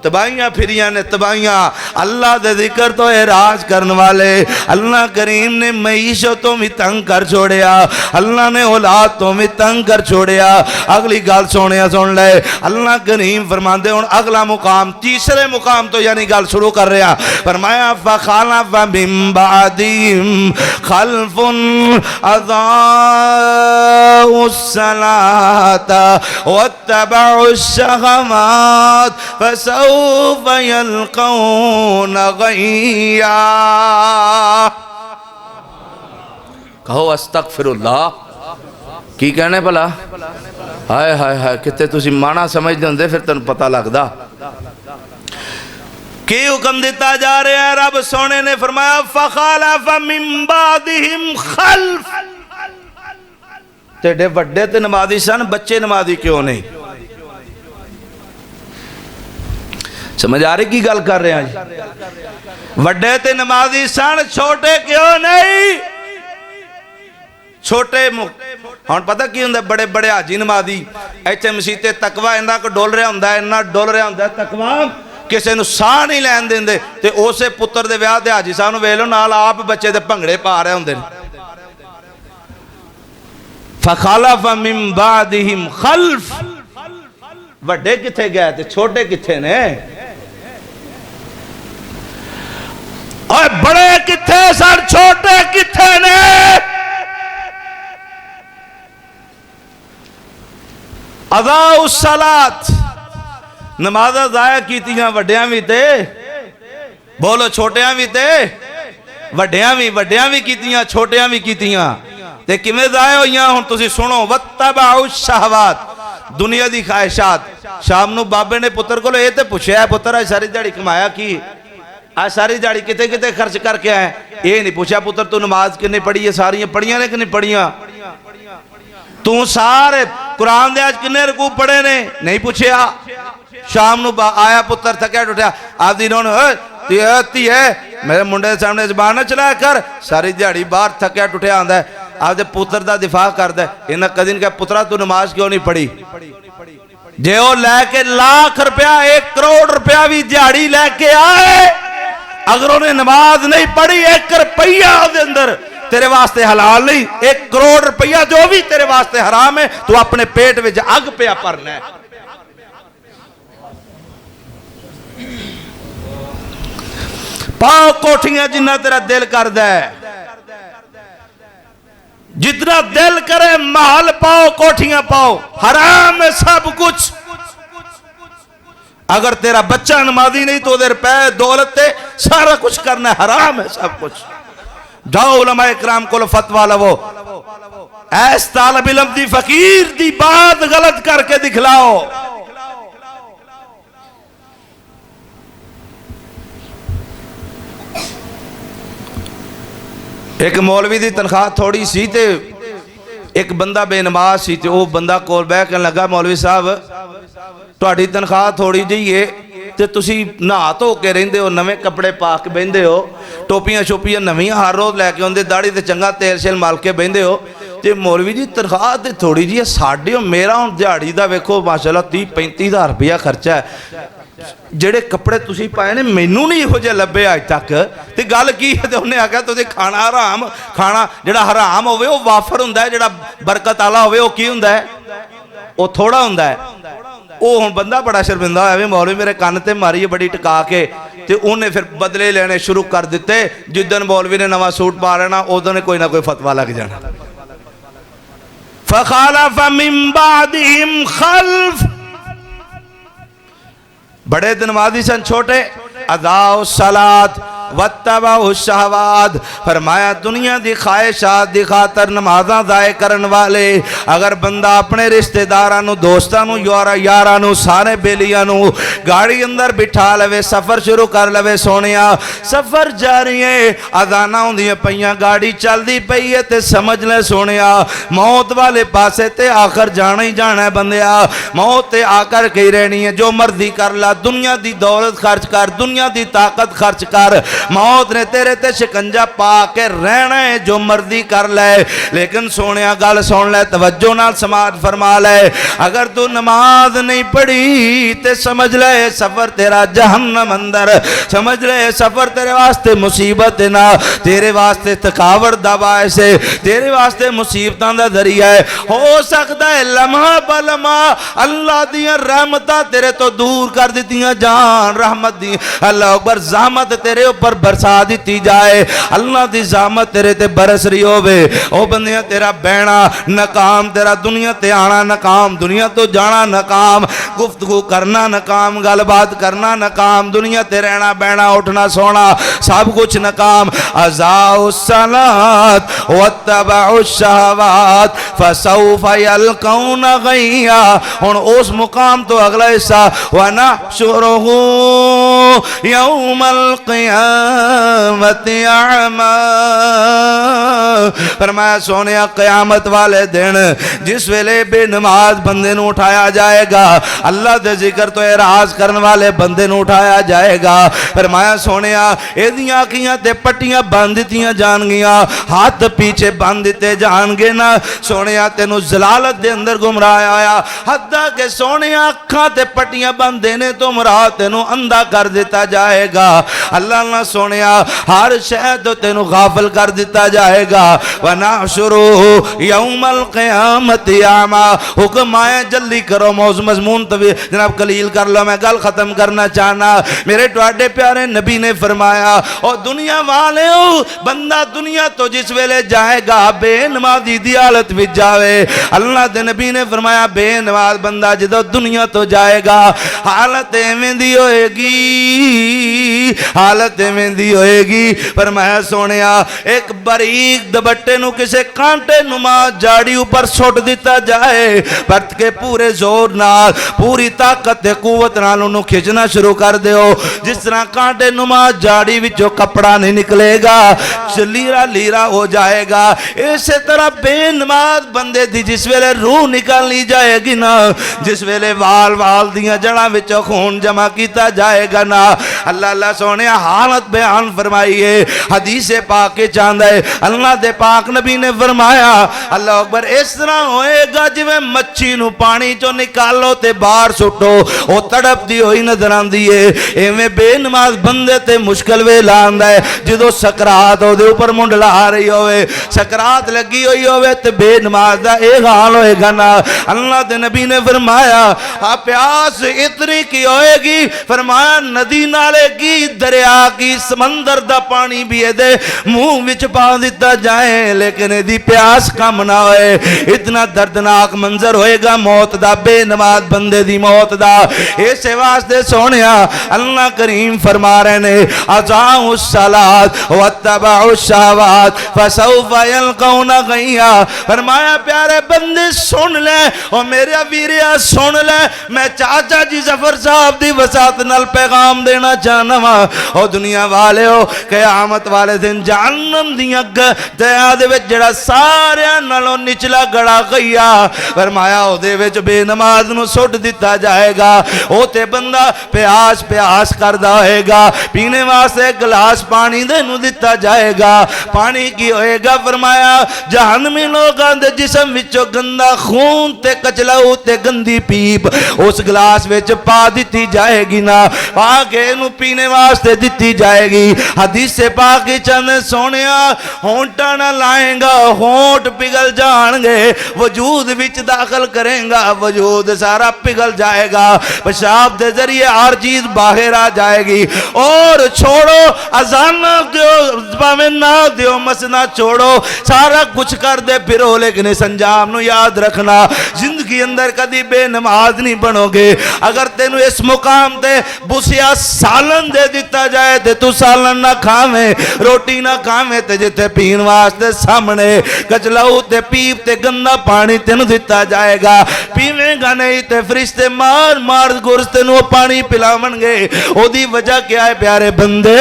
تباہیاں پھریاں نے تباہیاں، اللہ دے ذکر تو اعراض کرنے والے اللہ کریم نے معیشتوں میں تنگ کر چھوڑیا، اللہ نے اولاد تو میں تنگ کر چھوڑیا۔ اگلی گال سونیا سن لے اللہ کریم فرماندے ہوں اگلا مقام تیسرے مقام تو یعنی گال شروع کر رہا فرمایا فَخَلَفَ مِن بَعْدِهِمْ خَلْفٌ أَضَاعُوا الصَّلَاةَ وَاتَّبَعُوا الشَّهَوَاتِ فَسَوْفَ سوف یلقون غیا. کہو استغفر اللہ. کی کہنے بھلا؟ ہائے ہائے ہائے کتے تسی مانا سمجھ دے پھر تن پتہ لگدا. کی حکم دیتا جا رہے ہیں؟ رب سونے نے فرمایا فخالف من بعدہم خلف. تیڑے وڈے تے نمازی سن، بچے نمازی کیوں نہیں؟ سمجھ آ رہی کی گل کر رہے ہیں؟ وڈے تے نمازی سن، چھوٹے کیوں نہیں؟ چھوٹے ہن پتہ کی ہوندا بڑے بڑے حاجی نمازی ایتھے مسیت تقوی انہاں کو ڈول رہا ہوندا ہے، انہاں ڈول رہا ہوندا ہے تقوی کسے نو ساہ نہیں لین دیندے تے اسے پتر دے ویاہ تے حاجی صاحب نو ویلو نال آپ بچے دے بھنگڑے پا رہے ہوندے. فخالف من بعدہم خلف. وڈے کتھے گئے تے چھوٹے کتھے نے؟ اور بڑے کتھے سن چھوٹے کتھے نے؟ اضاء الصلاۃ. نمازہ ضائع کیتیاں وڈیاں بھی تے، بولو چھوٹیاں بھی تے، وڈیاں بھی کیتیاں چھوٹیاں بھی کیتیاں. تے کمیں ضائع ہوئیاں ہوں تسی سنو. وَاتَّبَعُوا الشَّهَوَاتِ. دنیا دی خواہشات. شام نو بابے نے پتر کو لے تے پوچھے ہے پتر آج ساری جاڑی کمایا کی؟ آج ساری جاڑی کتے کتے خرچ کر کے آئے؟ یہ نہیں پوچھا پتر تو نماز کنے پڑھی ہے؟ ساریاں پڑھیاں نے کہ نہیں پڑھیاں؟ تو سارے قرآن دے آج کنے رکوع پڑھے نے؟ نہیں پوچھیا. شام نو آیا پتر تھکیا ٹوٹیا آپ دی انہوں نے تی ہے میرے منڈے سامنے زبان نہ چلا کر. ساری دیہڑی باہر تھکیا ٹوٹیا آندا ہے آپ دے پتر دا دفاع کردا ہے. انہاں کدی کہ پترا تو نماز کیوں نہیں پڑھی؟ جے او لے کے لاکھ روپیہ 1 کروڑ روپیہ بھی دیہڑی لے کے آئے اگر انہیں نماز نہیں پڑھی 1 روپیہ دے اندر تیرے واسطے حلال نہیں. 1 کروڑ روپیہ جو بھی تیرے واسطے حرام ہے تو اپنے پیٹ وچ اگ پیا پرنا ہے. پاؤ کوٹھیاں جنہ تیرا دل کر دے، جتنا دل کرے محل پاؤ کوٹھیاں پاؤ، حرام ہے سب کچھ. اگر تیرا بچہ نمازی نہیں تو دیر پہ دولت تے سارا کچھ کرنا ہے، حرام ہے سب کچھ. جاؤ علماء اکرام کو فتوہ لو، ایس طالب علم دی فقیر دی بات غلط کر کے دکھلاؤ. ایک مولوی دی تنخواہ تھوڑی سی تے ایک بندہ بے نماز سی تے وہ بندہ کول بیٹھ کے لگا مولوی صاحب تہاڈی تنخواہ تھوڑی جی ہے تے تسی نہا دھو کے رہندے ہو، نویں کپڑے پا کے بہندے ہو، ٹوپیاں شوپیاں نویں ہر روز لے کے اوندے، داڑھی تے چنگا تیل شیل مال کے بہندے ہو تے مولوی جی تنخواہ تے تھوڑی جی ہے ساڈے میرا ہن دیہڑی دا ویکھو ماشاءاللہ 30-35 ہزار روپیہ خرچہ ہے، جڑے کپڑے تسی پائے نے مینوں نہیں ہو جے لبے آج تک تے گل کی ہے تے انہیں آکھیا تسی کھانا حرام، کھانا جڑا حرام ہوئے وہ وافر ہوندا ہے، جڑا برکت والا ہوئے وہ کی ہوندا ہے؟ وہ تھوڑا ہوندا ہے. وہ ہن بندہ بڑا شرمندہ ہویا مولوی میرے کان تے ماری بڑی ٹکا کے تے انہیں پھر بدلے لینے شروع کر دیتے. جدن مولوی نے نواں سوٹ پا لینا ادھر نے کوئی نہ کوئی فتویٰ لگ جانا. فخالف من بعدہم خلف. بڑے نمازی سن چھوٹے اضاء الصلاۃ واتبعوا الشہوات. فرمایا دنیا دی خواہشات دی خاطر نمازاں ضائع کرن والے. اگر بندہ اپنے رشتہ دارانو دوستانو یارانو سارے بیلیانو گاڑی اندر بٹھا لوے سفر شروع کر لوے سونیا سفر جاری ہے اذاناں ہوندیاں پئیاں گاڑی چلدی پئی ہے تے سمجھ لے سونیا موت والے پاسے تے آخر جانا ہی جانا ہے بندیا. موت تے آ کر کے رہنی ہے، جو مرضی کر لا، دنیا دی دولت خرچ کر، دنیا دی طاقت خرچ کر، موت نے تیرے تے شکنجہ پا کے رہنا ہے، جو مرضی کر لے. لیکن سونیا گل سن لے، توجہ نال سماعت فرما لے. اگر تو نماز نہیں پڑھی تے سمجھ لے سفر تیرا جہنم اندر، سمجھ لے سفر تیرے واسطے مصیبت نہ، تیرے واسطے تھکاوٹ دا باعث ہے، تیرے واسطے مصیبتاں دا ذریعہ ہے. ہو سکتا ہے لمحہ بلمحہ اللہ دیاں رحمتاں تیرے تو دور کر دیتیاں جان رحمت دی. اللہ اکبر، زحمت تیرے اوپر پر برسا دیتی جائے اللہ دی زحمت تیرے تے برس رہی ہووے او بندیاں تیرا بہنا ناکام تیرا دنیا تے آنا ناکام دنیا تو جانا ناکام گفتگو کرنا ناکام گل بات کرنا ناکام دنیا تے رہنا بہنا اٹھنا سونا سب کچھ ناکام ازاؤ الصلاۃ واتبعوا الشہوات فسوف یلقون غیا ہن اس مقام تو اگلا حصہ ونحشرہ یوم القیامت اعمی فرمایا سونیا قیامت والے دن جس ویلے بے نماز بندے نو اٹھایا جائے گا اللہ دے ذکر تو اعراض کرنے والے بندے نو اٹھایا جائے گا فرمایا سونیا ایدیاں آنکھیاں تے پٹیاں باندھ دتیاں جان گیاں ہاتھ پیچھے باندھ دیتے جان گے نا سونیا تینو ضلالت دے اندر گمراہ آیا حدہ کہ سونیا اکھاں تے پٹیاں باندھ دینے تو مراد تینو اندھا کر دیتا جائے گا اللہ نہ سونیا ہر شہد تینو غافل کر دیتا جائے گا وَنَحْشُرُهُ یوم القیامت اعمی حکم آیا جلدی کرو موضوع مضمون جناب قلیل کر لو میں گل ختم کرنا چاہنا میرے ٹواڈے پیارے نبی نے فرمایا او دنیا والے ہو بندہ دنیا تو جس ویلے جائے گا بے نمازی دی حالت وچ جاوے اللہ دے نبی نے فرمایا بے نماز بندہ جدو دنیا تو جائے گا حالت ایویں دی ہوئے گی حالت ایویں دی ہوئے گی فرمایا سونیا ایک باریک دبٹے نو کسے کانٹے نما جاڑی اوپر سوٹ دیتا جائے پرت کے پورے زور نال پوری طاقت قوت نال انہوں کھچنا شروع کر دیو جس طرح کانٹے نما جاڑی وچ جو کپڑا نہیں نکلے گا لیرا لیرا ہو جائے گا اسی طرح بے نماز بندے دی جس ویلے روح نکالنی جائے گی نا جس ویلے وال دیاں جڑاں وچ خون جمع کیتا جائے گا نا اللہ سونے حالت بیان فرمائیے حدیث پاک کے چاندہ ہے اللہ دے پاک نبی نے فرمایا اللہ اکبر اس طرح ہوئے گا جویں مچھی نو پانی چو نکالو تے باہر سٹو او تڑپ دی ہوئی نظر آندی ہے ایویں بے نماز بندے تے مشکل ویلا آندا ہے جدو سکرات ہو دے اوپر منڈلا آ رہی ہوئے سکرات لگی ہوئی ہوئے تے بے نماز دا ایک حال ہوئے گا نا اللہ دے نبی نے فرمایا پیاس اتنی کی ہوئے گی فرمایا ندی نالے کی دریا کی سمندر دا پانی بھی دے منہ وچ پا دیتا جائے لیکن دی پیاس کم نہ ہوئے اتنا دردناک منظر ہوئے گا موت دا بے نماز بندے دی موت دا اسے واسطے سونیا اللہ کریم فرما رہے نے اذاعوا الصلاۃ واتبعوا الشہوات فسوف یلقون غیا فرمایا پیارے بندے سن لے اور میرے ویریا سن لے میں چاچا جی ظفر صاحب دی وسعت نال پیغام دینا چاہنا وا او دنیا والے ہو قیامت والے دن جہنم دی اگ دیا دے وچ جڑا سارے نالوں نچلا گڑا گیا فرمایا او دے وچ بے نماز نو سٹ دیتا جائے گا او تے بندہ پیاس کردا ہوئے گا پینے واسطے گلاس پانی دے نو دیتا جائے گا پانی کی ہوئے گا فرمایا جہنمی لوگاں دے جسم وچوں گندا خون تے کچلاؤ تے گندی پیپ اس گلاس وچ پا دیتی جائے گی نا پاکے نو پینے واسطے دیتی جائے گی حدیث سے پاکی چند سونیا ہونٹا نہ لائیں گا ہونٹ پگل جان گے وجود وچ داخل کریں گا وجود سارا پگل جائے گا پیشاب دے ذریعے ہر چیز باہر آ جائے گی اور چھوڑو اذان نہ دیو باویں نہ دیو مسنا چھوڑو سارا کچھ کر دے پھرو لیکن اس انجام نو یاد رکھنا زندگی اندر کدی بے نماز نہیں بنو گے اگر تینو اس مقام تے بسیا سالن دے دیتا جائے تے تو سالن نہ کھاویں روٹی نہ کھاویں تے جتے پین واسطے سامنے کچلاؤ تے پیپ تے گندا پانی تینو دیتا جائے گا پیویں گا نہیں تے فرشتے مار گرز تینو پانی پلاون گے او دی وجہ کیا ہے پیارے بندے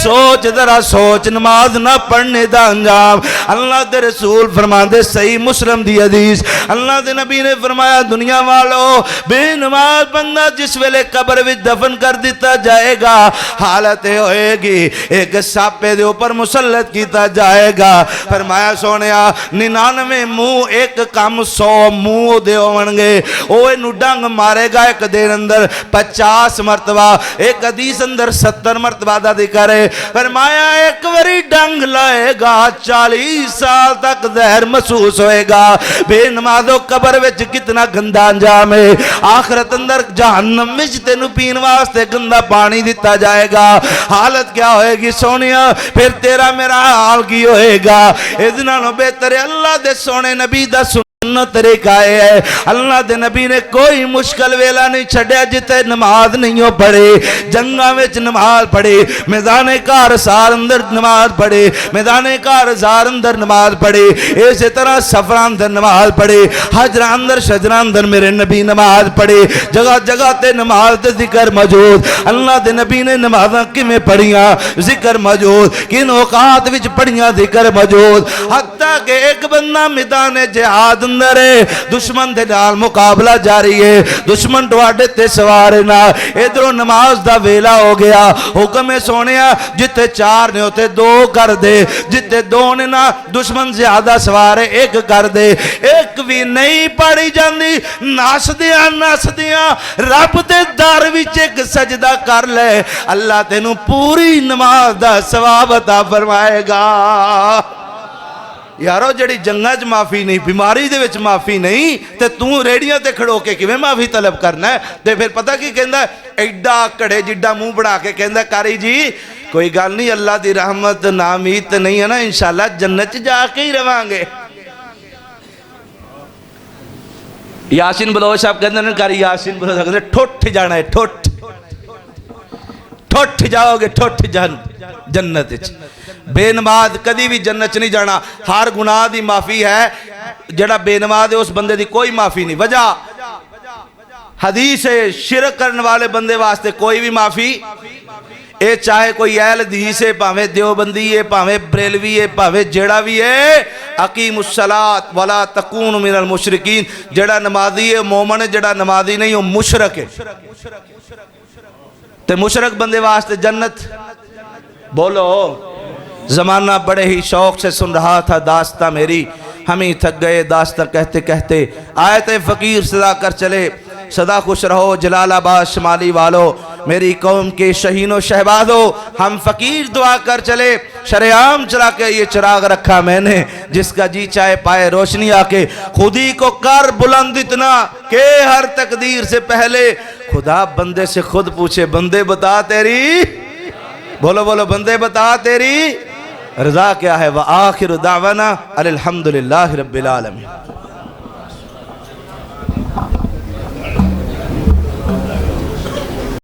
سوچ ذرا سوچ نماز نہ پڑھنے دا انجام اللہ دے رسول فرما دے صحیح مسلم دی حدیث اللہ دے نبی نے فرمایا دنیا والو بے نماز بندہ جس ویلے قبر وچ دفن کر دیتا جائے گا حالت ہوئے گی ایک ساپے دے اوپر مسلط کیتا جائے گا فرمایا سونیا 99 منہ ایک کم 100 منہ دے ہونگے اوے نو ڈنگ مارے گا ایک دن اندر 50 مرتبہ ایک حدیث اندر 70 مرتبہ دا ذکر ہے فرمایا ایک وری ڈنگ لائے گا 40 سال تک زہر محسوس ہوئے گا بے نمازو قبر وچ کتنا گندا انجام ہے. آخرت اندر جہنم وچ تینو پین واسطے گندا پانی دیتا جائے گا. حالت کیا ہوئے گی سونیا؟ پھر تیرا میرا حال کی ہوئے گا؟ اس نالوں بہتر ہے اللہ دے سونے نبی دا سنت طریقہ ہے. اللہ دے نبی نے کوئی مشکل ویلا نہیں چھڑیا جتے نماز نہیں ہو پڑھے. جنگاں وچ نماز پڑھے، میدان کارزار اندر نماز پڑھے، میدان کارزار اندر نماز پڑھے، اسی طرح سفران اندر نماز پڑھے، حجرہ اندر شجرہ اندر میرے نبی نماز پڑھے. جگہ جگہ تے نماز تے ذکر موجود. اللہ دے نبی نے نمازاں کیویں پڑھیاں؟ ذکر موجود. کن اوقات وچ پڑھیاں؟ ذکر موجود. حتیٰ کہ ایک بندہ میدان جہاد اندر ہے، دشمن دے نال مقابلہ جاری ہے، دشمن ڈواڈے تے سوارے نہ، ادھروں نماز دا ویلا ہو گیا. حکم سونیا جتے 4 نے ہوتے 2 کر دے، جتے 2 نے نہ دشمن زیادہ سوارے 1 کر دے. ایک بھی نہیں پڑھی جاندی، ناس دیاں رب دے در وچ ایک سجدہ کر لے، اللہ تینوں پوری نماز دا ثواب عطا فرمائے گا. یارو جڑی جنگاں چ معافی نہیں، بیماری دے وچ معافی نہیں، تے توں ریڑیاں تے کھڑو کے کیویں معافی طلب کرنا ہے؟ تے پھر پتہ کی کہندا ہے؟ ایڈا کڑے جڈا منہ بڑھا کے کہندا کاری جی کوئی گل نہیں، اللہ دی رحمت نامید نہیں ہے نا، انشاءاللہ جنت جا کے ہی رواں گے. یاسین بلوچ صاحب کہندے نے کاری یاسین بلوچ صاحب کہندے ٹھٹ جانا ہے، ٹھٹ جاؤ گے، ٹھٹ جنت وچ. بے نماز کدی بھی جنت نہیں جانا. ہر گناہ دی معافی ہے، جڑا بے نماز ہے اس بندے دی کوئی معافی نہیں. وجہ حدیث ہے شرک کرنے والے بندے واسطے کوئی بھی معافی. اے چاہے کوئی اہل حدیث ہے، پاویں دیوبندی ہے، پاویں بریلوی ہے، پاویں جڑا بھی ہے، اقیم الصلاۃ ولا تکونوا من المشرکین. جڑا نمازی ہے مومن ہے، جڑا نمازی نہیں وہ مشرک ہے. تے مشرک بندے واسطے جنت. بولو. زمانہ بڑے ہی شوق سے سن رہا تھا داستہ میری، ہم ہی تھک گئے داستہ کہتے کہتے. آیت فقیر صدا کر چلے، صدا خوش رہو جلال آباد شمالی والو، میری قوم کے شہین و شہبازو. ہم فقیر دعا کر چلے، شریعام چلا کے یہ چراغ رکھا میں نے، جس کا جی چاہے پائے روشنی آکے. خودی کو کر بلند اتنا کہ ہر تقدیر سے پہلے خدا بندے سے خود پوچھے بندے بتا تیری، بولو بولو بندے بتا تیری رضا کیا ہے. وآخر دعوانا الحمدللہ رب العالمین.